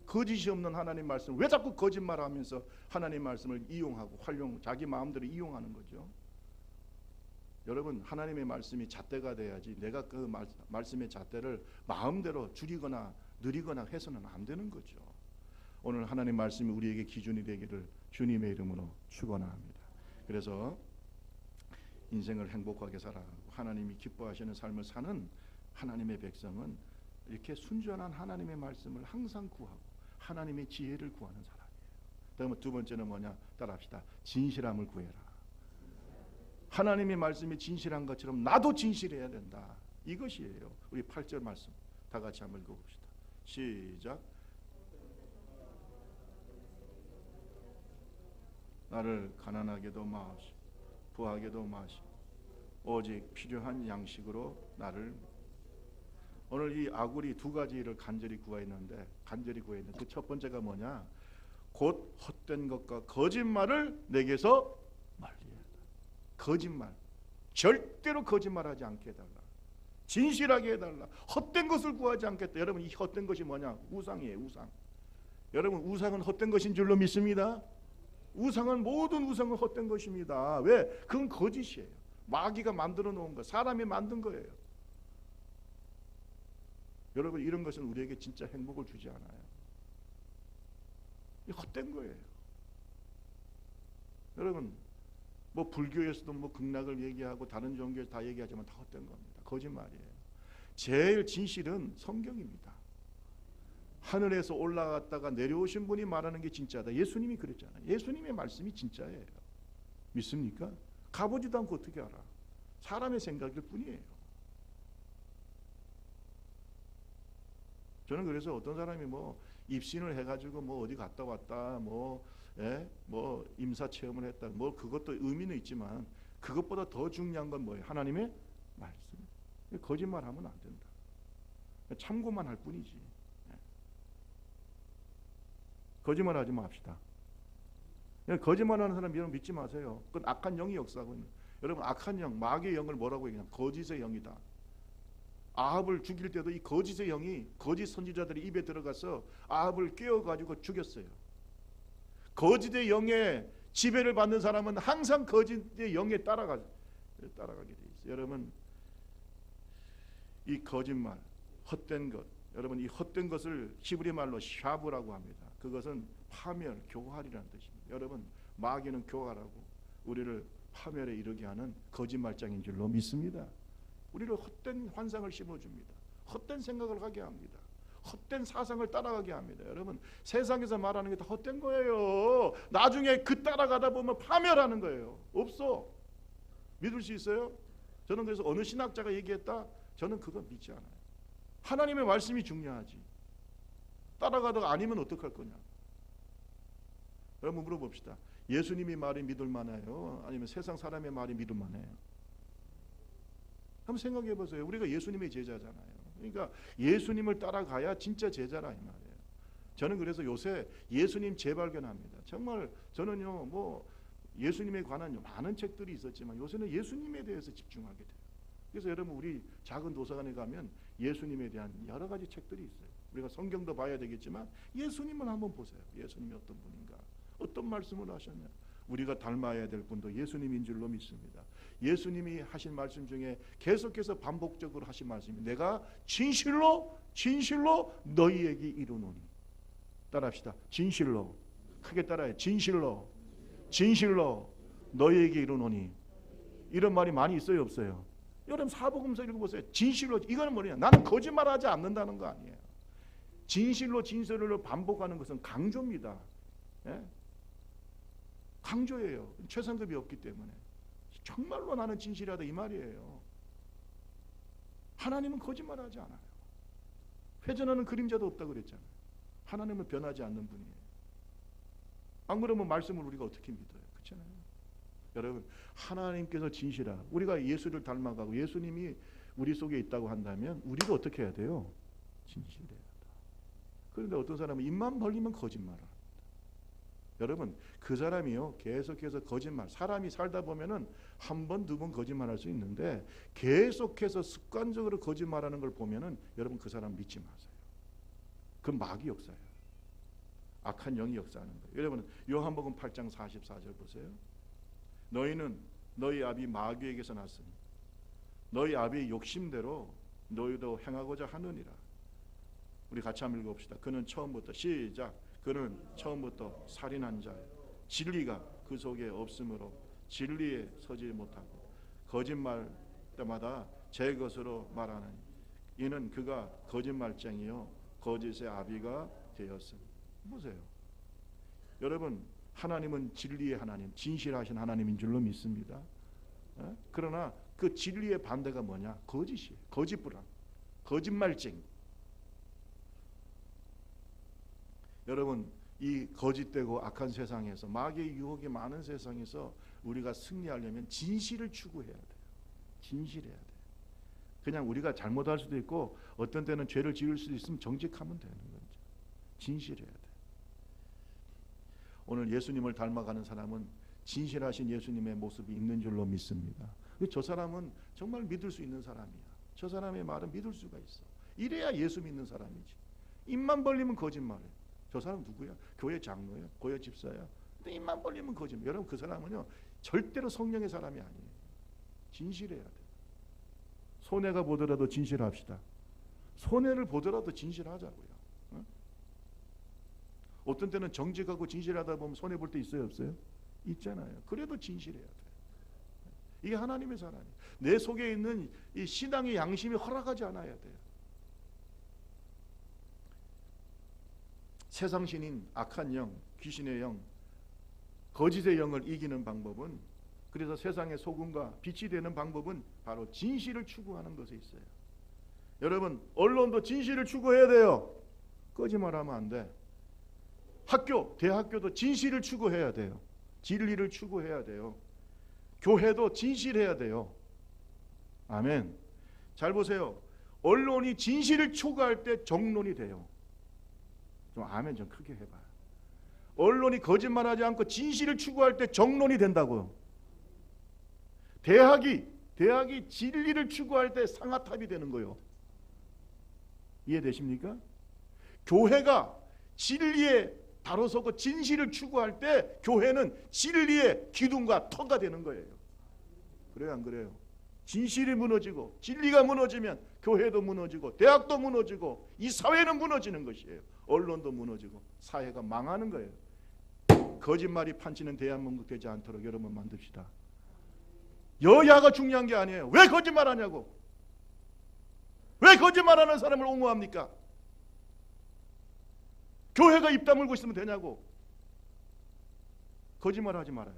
거짓이 없는 하나님 말씀, 왜 자꾸 거짓말하면서 하나님 말씀을 이용하고 자기 마음대로 이용하는 거죠? 여러분, 하나님의 말씀이 잣대가 돼야지 내가 그 말씀의 잣대를 마음대로 줄이거나 느리거나 해서는 안 되는 거죠. 오늘 하나님 말씀이 우리에게 기준이 되기를 주님의 이름으로 축원합니다. 그래서 인생을 행복하게 살아가고 하나님이 기뻐하시는 삶을 사는 하나님의 백성은 이렇게 순전한 하나님의 말씀을 항상 구하고 하나님의 지혜를 구하는 사람이에요. 다음에 두 번째는 뭐냐? 따라합시다. 진실함을 구해라. 하나님의 말씀이 진실한 것처럼 나도 진실해야 된다. 이것이에요. 우리 8절 말씀 다 같이 한번 읽어봅시다. 시작. 나를 가난하게도 마시고 부하게도 마시고 오직 필요한 양식으로 나를. 오늘 이 아굴이 두 가지를 간절히 구했는데 그 첫 번째가 뭐냐? 곧 헛된 것과 거짓말을 내게서 멀리해라. 거짓말, 절대로 거짓말하지 않게 해달라. 진실하게 해달라. 헛된 것을 구하지 않겠다. 여러분, 이 헛된 것이 뭐냐? 우상이에요. 우상. 여러분, 우상은 헛된 것인 줄로 믿습니다. 우상은, 모든 우상은 헛된 것입니다. 왜? 그건 거짓이에요. 마귀가 만들어 놓은 거, 사람이 만든 거예요. 여러분, 이런 것은 우리에게 진짜 행복을 주지 않아요. 이 헛된 거예요. 여러분, 뭐 불교에서도 뭐 극락을 얘기하고 다른 종교에서 다 얘기하지만 다 헛된 겁니다. 거짓말이에요. 제일 진실은 성경입니다. 하늘에서 올라갔다가 내려오신 분이 말하는 게 진짜다. 예수님이 그랬잖아요. 예수님의 말씀이 진짜예요. 믿습니까? 가보지도 않고 어떻게 알아? 사람의 생각일 뿐이에요. 저는 그래서 어떤 사람이 뭐 입신을 해가지고 뭐 어디 갔다 왔다, 뭐 임사 체험을 했다, 뭐 그것도 의미는 있지만 그것보다 더 중요한 건 뭐예요? 하나님의 말씀. 거짓말하면 안 된다. 참고만 할 뿐이지. 거짓말하지 맙시다. 거짓말하는 사람 여러분 믿지 마세요. 그건 악한 영이 역사하고 있는. 여러분 악한 영, 마귀의 영을 뭐라고 얘기하냐? 거짓의 영이다. 아합을 죽일 때도 이 거짓의 영이 거짓 선지자들이 입에 들어가서 아합을 깨워가지고 죽였어요. 거짓의 영에 지배를 받는 사람은 항상 거짓의 영에 따라가게 돼 있어요. 여러분 이 거짓말, 헛된 것, 여러분 이 헛된 것을 히브리 말로 샤브라고 합니다. 그것은 파멸, 교활이라는 뜻입니다. 여러분 마귀는 교활하고 우리를 파멸에 이르게 하는 거짓말장인 줄로 믿습니다. 우리를 헛된 환상을 심어줍니다. 헛된 생각을 하게 합니다. 헛된 사상을 따라가게 합니다. 여러분 세상에서 말하는 게 다 헛된 거예요. 나중에 그 따라가다 보면 파멸하는 거예요. 없어. 믿을 수 있어요? 저는 그래서 어느 신학자가 얘기했다. 저는 그거 믿지 않아요. 하나님의 말씀이 중요하지. 따라가다가 아니면 어떡할 거냐. 여러분 물어봅시다. 예수님이 말이 믿을 만해요? 아니면 세상 사람의 말이 믿을 만해요? 한번 생각해 보세요. 우리가 예수님의 제자잖아요. 그러니까 예수님을 따라가야 진짜 제자라 이 말이에요. 저는 그래서 요새 예수님 재발견합니다. 정말 저는요 뭐 예수님에 관한 많은 책들이 있었지만 요새는 예수님에 대해서 집중하게 돼요. 그래서 여러분 우리 작은 도서관에 가면 예수님에 대한 여러 가지 책들이 있어요. 우리가 성경도 봐야 되겠지만 예수님을 한번 보세요. 예수님이 어떤 분인가, 어떤 말씀을 하셨냐. 우리가 닮아야 될 분도 예수님인 줄로 믿습니다. 예수님이 하신 말씀 중에 계속해서 반복적으로 하신 말씀이 내가 진실로 너희에게 이르노니. 따라합시다. 진실로. 크게 따라해. 진실로 너희에게 이르노니. 이런 말이 많이 있어요, 없어요? 여러분 사복음서 읽어보세요. 진실로. 이거는 뭐냐? 나는 거짓말하지 않는다는 거 아니에요. 진실로 반복하는 것은 강조입니다. 예? 강조예요. 최상급이 없기 때문에. 정말로 나는 진실하다 이 말이에요. 하나님은 거짓말하지 않아요. 회전하는 그림자도 없다고 그랬잖아요. 하나님은 변하지 않는 분이에요. 안 그러면 말씀을 우리가 어떻게 믿어요? 그렇잖아요. 여러분 하나님께서 진실하고 우리가 예수를 닮아가고 예수님이 우리 속에 있다고 한다면 우리도 어떻게 해야 돼요? 진실해야 돼. 그런데 어떤 사람은 입만 벌리면 거짓말을 합니다. 여러분 그 사람이요 계속해서 거짓말, 사람이 살다 보면은 한 번, 두 번 거짓말할 수 있는데 계속해서 습관적으로 거짓말하는 걸 보면은 여러분 그 사람 믿지 마세요. 그건 마귀 역사예요. 악한 영이 역사하는 거예요. 여러분 요한복음 8장 44절 보세요. 너희는 너희 아비 마귀에게서 났으니 너희 아비의 욕심대로 너희도 행하고자 하느니라. 우리 같이 한번 읽어봅시다. 그는 처음부터 시작. 그는 처음부터 살인한 자예요. 진리가 그 속에 없으므로 진리에 서지 못하고 거짓말 때마다 제 것으로 말하는 이는 그가 거짓말쟁이요 거짓의 아비가 되었습니다. 보세요. 여러분 하나님은 진리의 하나님, 진실하신 하나님인 줄로 믿습니다. 그러나 그 진리의 반대가 뭐냐? 거짓이에요. 거짓불안, 거짓말쟁이. 여러분 이 거짓되고 악한 세상에서 마귀의 유혹이 많은 세상에서 우리가 승리하려면 진실을 추구해야 돼요. 진실해야 돼요. 그냥 우리가 잘못할 수도 있고 어떤 때는 죄를 지을 수도 있으면 정직하면 되는 거죠. 진실해야 돼요. 오늘 예수님을 닮아가는 사람은 진실하신 예수님의 모습이 있는 줄로 믿습니다. 저 사람은 정말 믿을 수 있는 사람이야. 저 사람의 말은 믿을 수가 있어. 이래야 예수 믿는 사람이지. 입만 벌리면 거짓말해. 저 사람 누구야? 교회 장로야? 교회 집사야? 근데 입만 벌리면 거짓말. 여러분 그 사람은요 절대로 성령의 사람이 아니에요. 진실해야 돼. 손해가 보더라도 진실합시다. 손해를 보더라도 진실하자고요. 어? 어떤 때는 정직하고 진실하다 보면 손해 볼 때 있어요, 없어요? 있잖아요. 그래도 진실해야 돼. 이게 하나님의 사람이에요. 내 속에 있는 이 신앙의 양심이 허락하지 않아야 돼요. 세상 신인, 악한 영, 귀신의 영, 거짓의 영을 이기는 방법은, 그래서 세상의 소금과 빛이 되는 방법은 바로 진실을 추구하는 것에 있어요. 여러분 언론도 진실을 추구해야 돼요. 거짓말하면 안 돼. 학교, 대학교도 진실을 추구해야 돼요. 진리를 추구해야 돼요. 교회도 진실해야 돼요. 아멘. 잘 보세요. 언론이 진실을 추구할 때 정론이 돼요. 좀 아멘 좀 크게 해봐요. 언론이 거짓말하지 않고 진실을 추구할 때 정론이 된다고요. 대학이 진리를 추구할 때 상아탑이 되는 거예요. 이해되십니까? 교회가 진리에 바로 서고 진실을 추구할 때 교회는 진리의 기둥과 터가 되는 거예요. 그래요, 안 그래요? 진실이 무너지고 진리가 무너지면 교회도 무너지고 대학도 무너지고 이 사회는 무너지는 것이에요. 언론도 무너지고 사회가 망하는 거예요. 거짓말이 판치는 대한민국 되지 않도록 여러분 만듭시다. 여야가 중요한 게 아니에요. 왜 거짓말하냐고. 왜 거짓말하는 사람을 옹호합니까? 교회가 입 다물고 있으면 되냐고. 거짓말하지 말아요.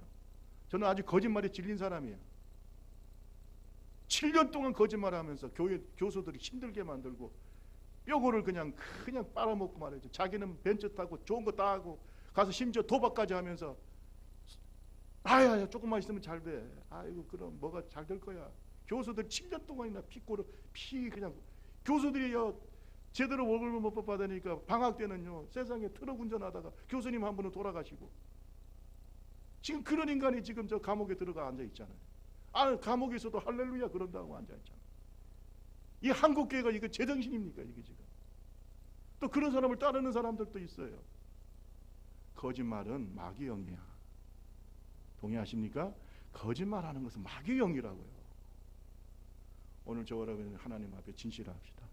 저는 아주 거짓말에 질린 사람이에요. 7년 동안 거짓말하면서 교회 교수들이 힘들게 만들고 뼈고를 그냥 빨아먹고 말이죠. 자기는 벤츠 타고 좋은 거 다 하고 가서 심지어 도박까지 하면서 아야 조금만 있으면 잘 돼. 아이고 그럼 뭐가 잘 될 거야. 교수들 7년 동안이나 피 그냥 교수들이요 제대로 월급을 못 받으니까 방학 때는요 세상에 트럭 운전하다가 교수님 한 분은 돌아가시고 지금 그런 인간이 지금 저 감옥에 들어가 앉아 있잖아요. 감옥에 있어도 할렐루야 그런다고 앉아 있잖아요. 이 한국교회가 이거 제정신입니까 이게 지금? 또 그런 사람을 따르는 사람들도 있어요. 거짓말은 마귀의 영이야. 동의하십니까? 거짓말하는 것은 마귀의 영이라고요. 오늘 저와 여러분 하나님 앞에 진실합시다.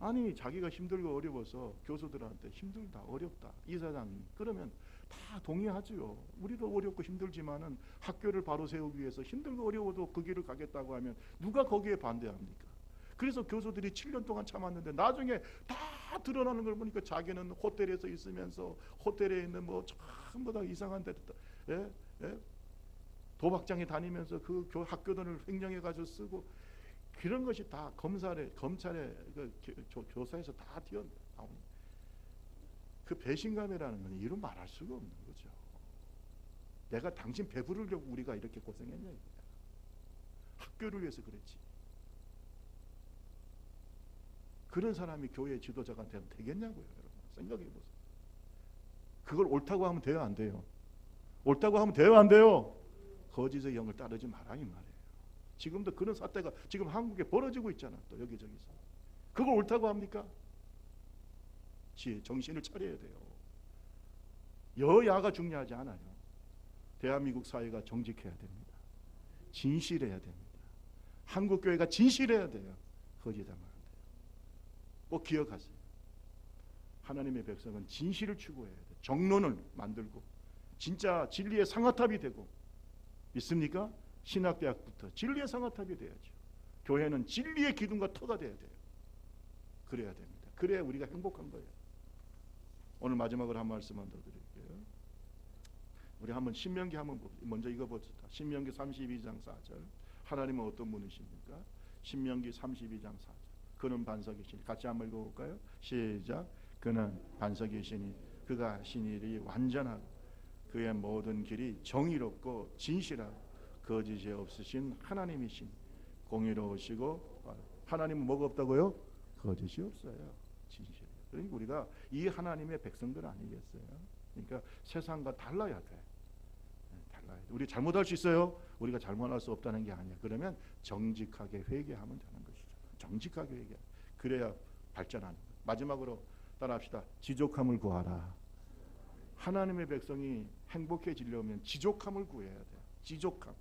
아니 자기가 힘들고 어려워서 교수들한테 힘들다 어렵다 이사장님 그러면 다 동의하죠. 우리도 어렵고 힘들지만은 학교를 바로 세우기 위해서 힘들고 어려워도 그 길을 가겠다고 하면 누가 거기에 반대합니까? 그래서 교수들이 7년 동안 참았는데 나중에 다 드러나는 걸 보니까 자기는 호텔에서 있으면서 호텔에 있는 뭐 전부 다 이상한 데 도박장에 다니면서 그 학교돈을 횡령해 가지고 쓰고 그런 것이 다 검찰의 조사에서 다 튀어나오는 그 배신감이라는 건 이루 말할 수가 없는 거죠. 내가 당신 배부르려고 우리가 이렇게 고생했냐 이거야. 학교를 위해서 그랬지. 그런 사람이 교회 지도자가 되겠냐고요. 여러분 생각해 보세요. 그걸 옳다고 하면 돼요 안 돼요? 옳다고 하면 돼요 안 돼요? 거짓의 영을 따르지 마라 이 말이에요. 지금도 그런 사태가 지금 한국에 벌어지고 있잖아. 또 여기저기서. 그걸 옳다고 합니까? 정신을 차려야 돼요. 여야가 중요하지 않아요. 대한민국 사회가 정직해야 됩니다. 진실해야 됩니다. 한국교회가 진실해야 돼요. 거짓하면 안 돼요. 꼭 기억하세요. 하나님의 백성은 진실을 추구해야 돼요. 정론을 만들고 진짜 진리의 상아탑이 되고 믿습니까? 신학대학부터 진리의 상아탑이 돼야죠. 교회는 진리의 기둥과 터가 돼야 돼요. 그래야 됩니다. 그래야 우리가 행복한 거예요. 오늘 마지막으로 한 말씀만 더 드릴게요. 우리 한번 신명기 한번 먼저 읽어봅시다. 신명기 32장 4절. 하나님은 어떤 분이십니까? 신명기 32장 4절. 그는 반석이시니 같이 한번 읽어볼까요? 시작. 그는 반석이시니 그가 하신 일이 완전하고 그의 모든 길이 정의롭고 진실하고 거짓이 없으신 하나님이신 공의로우시고 하나님은 뭐가 없다고요? 거짓이 없어요. 진실. 그러니까 우리가 이 하나님의 백성들 아니겠어요? 그러니까 세상과 달라야 돼. 달라야 돼. 우리 잘못할 수 있어요? 우리가 잘못할 수 없다는 게 아니야. 그러면 정직하게 회개하면 되는 것이죠. 정직하게 회개. 그래야 발전하는 거예요. 마지막으로 따라합시다. 지족함을 구하라. 하나님의 백성이 행복해지려면 지족함을 구해야 돼요. 지족함.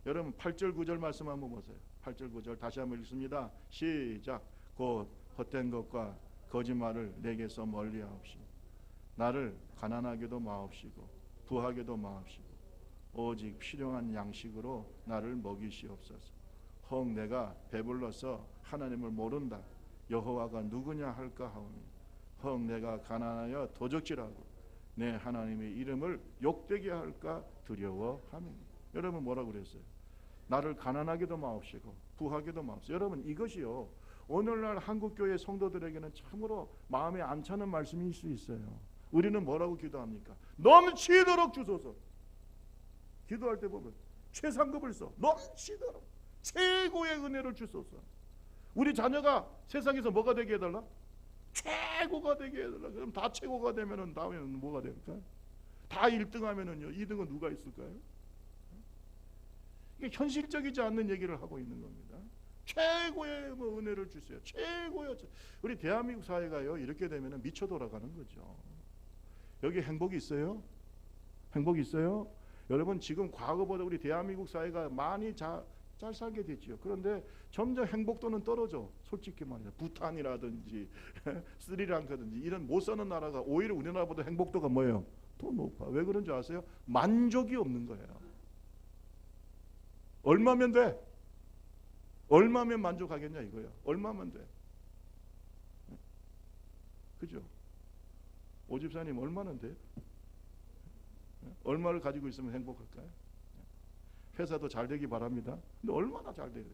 여러분 8절 9절 말씀 한번 보세요. 8절 9절 다시 한번 읽습니다. 시작. 곧 헛된 것과 거짓말을 내게서 멀리하옵시고 나를 가난하게도 마옵시고 부하게도 마옵시고 오직 필요한 양식으로 나를 먹이시옵소서. 혹 내가 배불러서 하나님을 모른다 여호와가 누구냐 할까 하오니 혹 내가 가난하여 도적질하고 내 하나님의 이름을 욕되게 할까 두려워하노니. 여러분 뭐라고 그랬어요? 나를 가난하게도 마옵시고 부하게도 마옵시고. 여러분 이것이요 오늘날 한국교회 성도들에게는 참으로 마음에 안 차는 말씀일 수 있어요. 우리는 뭐라고 기도합니까? 넘치도록 주소서. 기도할 때 보면 최상급을 써. 넘치도록 최고의 은혜를 주소서. 우리 자녀가 세상에서 뭐가 되게 해달라? 최고가 되게 해달라. 그럼 다 최고가 되면은 다음에는 뭐가 될까? 다 1등 하면은요, 2등은 누가 있을까요? 이게 현실적이지 않는 얘기를 하고 있는 겁니다. 최고의 뭐 은혜를 주세요. 최고의. 우리 대한민국 사회가요, 이렇게 되면은 미쳐 돌아가는 거죠. 여기 행복이 있어요? 행복이 있어요? 여러분, 지금 과거보다 우리 대한민국 사회가 많이 잘 살게 됐죠. 그런데 점점 행복도는 떨어져. 솔직히 말해서 부탄이라든지 스리랑카든지 이런 못 사는 나라가 오히려 우리나라보다 행복도가 뭐예요? 더 높아. 왜 그런 줄 아세요? 만족이 없는 거예요. 얼마면 돼? 얼마면 만족하겠냐 이거야. 얼마면 돼? 그죠? 오 집사님 얼마는 돼요? 얼마를 가지고 있으면 행복할까요? 회사도 잘 되기 바랍니다. 근데 얼마나 잘 돼야 돼요?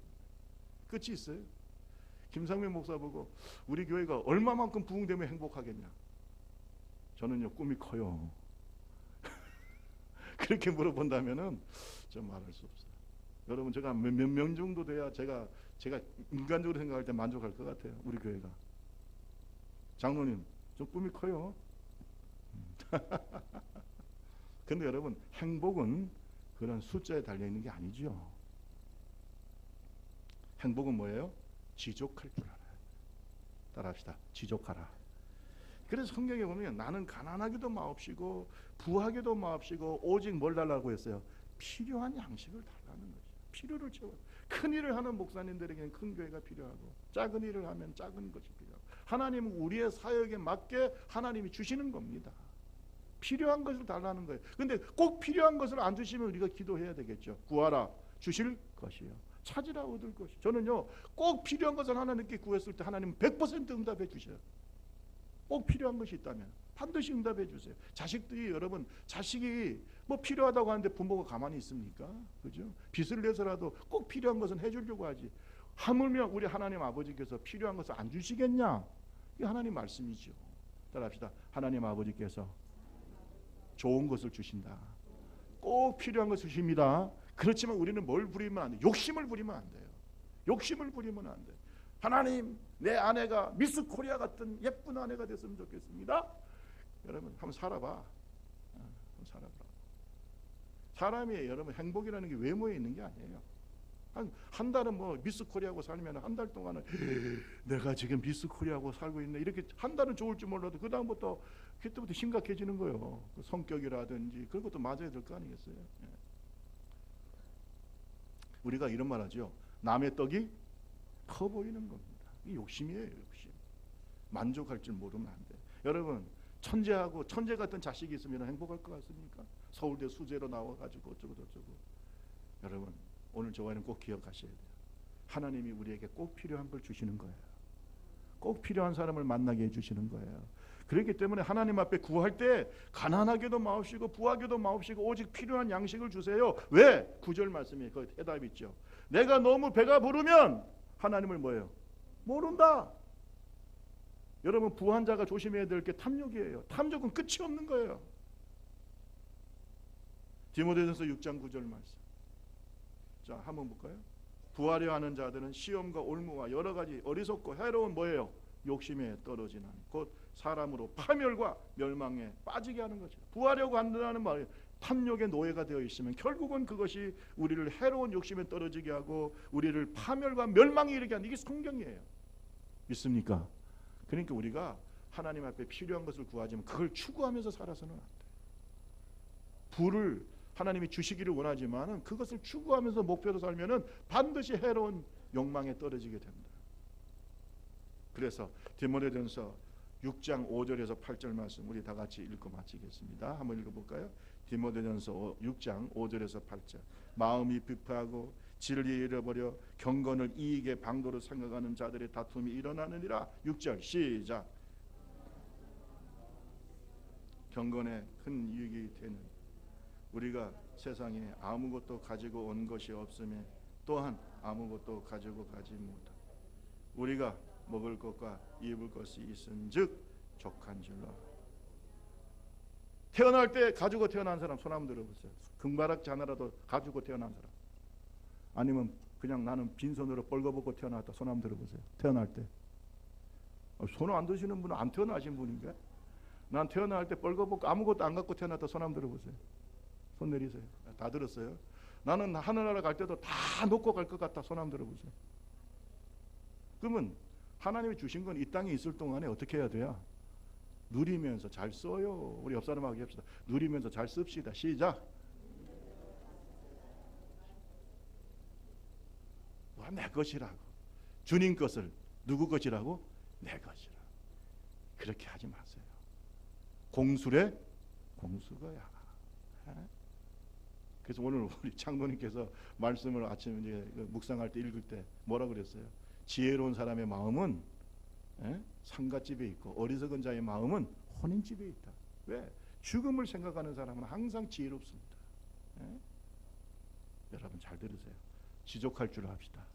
끝이 있어요? 김상민 목사 보고 우리 교회가 얼마만큼 부흥되면 행복하겠냐? 저는요, 꿈이 커요. 그렇게 물어본다면은 좀 말할 수 없어요. 여러분, 제가 몇 명 정도 돼야 제가 인간적으로 생각할 때 만족할 것 같아요. 우리 교회가. 장로님, 좀 꿈이 커요. 근데 여러분, 행복은 그런 숫자에 달려있는 게 아니죠. 행복은 뭐예요? 지족할 줄 알아요. 따라합시다. 지족하라. 그래서 성경에 보면 나는 가난하기도 마옵시고 부하기도 마옵시고 오직 뭘 달라고 했어요? 필요한 양식을 달라는 거죠. 필요를 채워. 큰 일을 하는 목사님들에게는 큰 교회가 필요하고 작은 일을 하면 작은 것이 필요하고 하나님은 우리의 사역에 맞게 하나님이 주시는 겁니다. 필요한 것을 달라는 거예요. 근데 꼭 필요한 것을 안 주시면 우리가 기도해야 되겠죠. 구하라 주실 것이요 찾으라 얻을 것이. 저는요, 꼭 필요한 것을 하나님께 구했을 때 하나님은 100% 응답해 주셔요. 꼭 필요한 것이 있다면 반드시 응답해 주세요. 자식들이, 여러분, 자식이 뭐 필요하다고 하는데 부모가 가만히 있습니까? 그죠? 빚을 내서라도 꼭 필요한 것은 해주려고 하지. 하물며 우리 하나님 아버지께서 필요한 것을 안 주시겠냐? 이게 하나님 말씀이죠. 따라합시다. 하나님 아버지께서 좋은 것을 주신다. 꼭 필요한 것을 주십니다. 그렇지만 우리는 뭘 부리면 안 돼요? 욕심을 부리면 안 돼요. 욕심을 부리면 안 돼요. 하나님, 내 아내가 미스 코리아 같은 예쁜 아내가 됐으면 좋겠습니다. 여러분, 한번 살아봐. 한번 살아봐. 사람이, 여러분, 행복이라는 게 외모에 있는 게 아니에요. 한 달은 뭐 미스 코리아하고 살면 한 달 동안은 내가 지금 미스 코리아하고 살고 있네, 이렇게 한 달은 좋을 줄 몰라도 그 다음부터 그때부터 심각해지는 거예요. 그 성격이라든지 그런 것도 맞아야 될 거 아니겠어요? 우리가 이런 말 하죠. 남의 떡이 커 보이는 겁니다. 이 욕심이에요. 욕심. 만족할 줄 모르면 안 돼. 여러분, 천재하고 천재 같은 자식이 있으면 행복할 것 같습니까? 서울대 수재로 나와가지고 어쩌고 저쩌고. 여러분, 오늘 저와는 꼭 기억하셔야 돼요. 하나님이 우리에게 꼭 필요한 걸 주시는 거예요. 꼭 필요한 사람을 만나게 해주시는 거예요. 그렇기 때문에 하나님 앞에 구할 때 가난하게도 마옵시고 부하게도 마옵시고 오직 필요한 양식을 주세요. 왜? 9절 말씀에 그 해답이 있죠. 내가 너무 배가 부르면 하나님을 뭐예요? 모른다. 여러분, 부한 자가 조심해야 될 게 탐욕이에요. 탐욕은 끝이 없는 거예요. 디모데전서 6장 9절 말씀. 자, 한번 볼까요? 부하려 하는 자들은 시험과 올무와 여러 가지 어리석고 해로운 뭐예요? 욕심에 떨어지나니 곧 사람으로 파멸과 멸망에 빠지게 하는 거죠. 부하려고 한다는 말이 탐욕의 노예가 되어 있으면 결국은 그것이 우리를 해로운 욕심에 떨어지게 하고 우리를 파멸과 멸망에 이르게 하는, 이게 성경이에요. 믿습니까? 그러니까 우리가 하나님 앞에 필요한 것을 구하지만 그걸 추구하면서 살아서는 안 돼요. 부를 하나님이 주시기를 원하지만은 그것을 추구하면서 목표로 살면은 반드시 해로운 욕망에 떨어지게 됩니다. 그래서 디모데전서 6장 5절에서 8절 말씀 우리 다 같이 읽고 마치겠습니다. 한번 읽어볼까요? 디모데전서 6장 5절에서 8절. 마음이 비파하고 진리에 잃어버려 경건을 이익의 방도로 생각하는 자들의 다툼이 일어나느니라. 6절 시작. 경건에 큰 이익이 되는, 우리가 세상에 아무것도 가지고 온 것이 없음에 또한 아무것도 가지고 가지 못하고 우리가 먹을 것과 입을 것이 있은즉 족한줄로. 태어날 때 가지고 태어난 사람 손 한번 들어보세요. 금바락지 하나라도 가지고 태어난 사람. 아니면 그냥 나는 빈손으로 벌거벗고 태어났다. 손 한번 들어보세요. 태어날 때. 손 안 드시는 분은 안 태어나신 분인가? 난 태어날 때 벌거벗고 아무것도 안 갖고 태어났다. 손 한번 들어보세요. 손 내리세요. 다 들었어요? 나는 하늘나라 갈 때도 다 놓고 갈 것 같다. 손 한번 들어보세요. 그러면 하나님이 주신 건 이 땅에 있을 동안에 어떻게 해야 돼요? 누리면서 잘 써요. 우리 옆 사람하고 합시다. 누리면서 잘 씁시다. 시작. 내 것이라고. 주님 것을 누구 것이라고? 내 것이라고. 그렇게 하지 마세요. 공수래 공수거야. 그래서 오늘 우리 장로님께서 말씀을 아침에 이제 묵상할 때 읽을 때 뭐라 그랬어요? 지혜로운 사람의 마음은 상갓집에 있고 어리석은 자의 마음은 혼인집에 있다. 왜? 죽음을 생각하는 사람은 항상 지혜롭습니다. 여러분 잘 들으세요. 지족할 줄 압시다.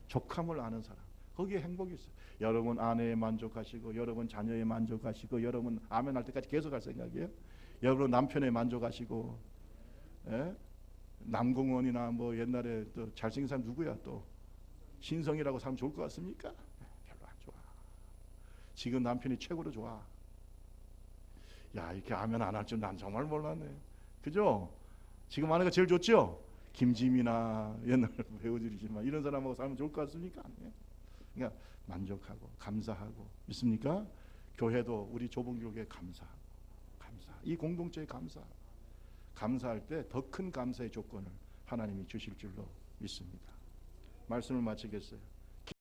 족함을 아는 사람, 거기에 행복이 있어요. 여러분 아내에 만족하시고, 여러분 자녀에 만족하시고, 여러분 아멘 할 때까지 계속 할 생각이에요? 여러분 남편에 만족하시고, 남궁원이나 뭐 옛날에 또 잘생긴 사람 누구야? 또 신성이라고 사람 좋을 것 같습니까? 별로 안 좋아. 지금 남편이 최고로 좋아. 야, 이렇게 아멘 안 할 줄 난 정말 몰랐네. 그죠? 지금 아내가 제일 좋죠? 김지미나 옛날 배우들이지만 이런 사람하고 살면 좋을 것 같습니까? 아니에요. 그러니까 만족하고 감사하고, 믿습니까? 교회도 우리 좁은 교회에 감사하고, 이 공동체에 감사할 때 더 큰 감사의 조건을 하나님이 주실 줄로 믿습니다. 말씀을 마치겠어요.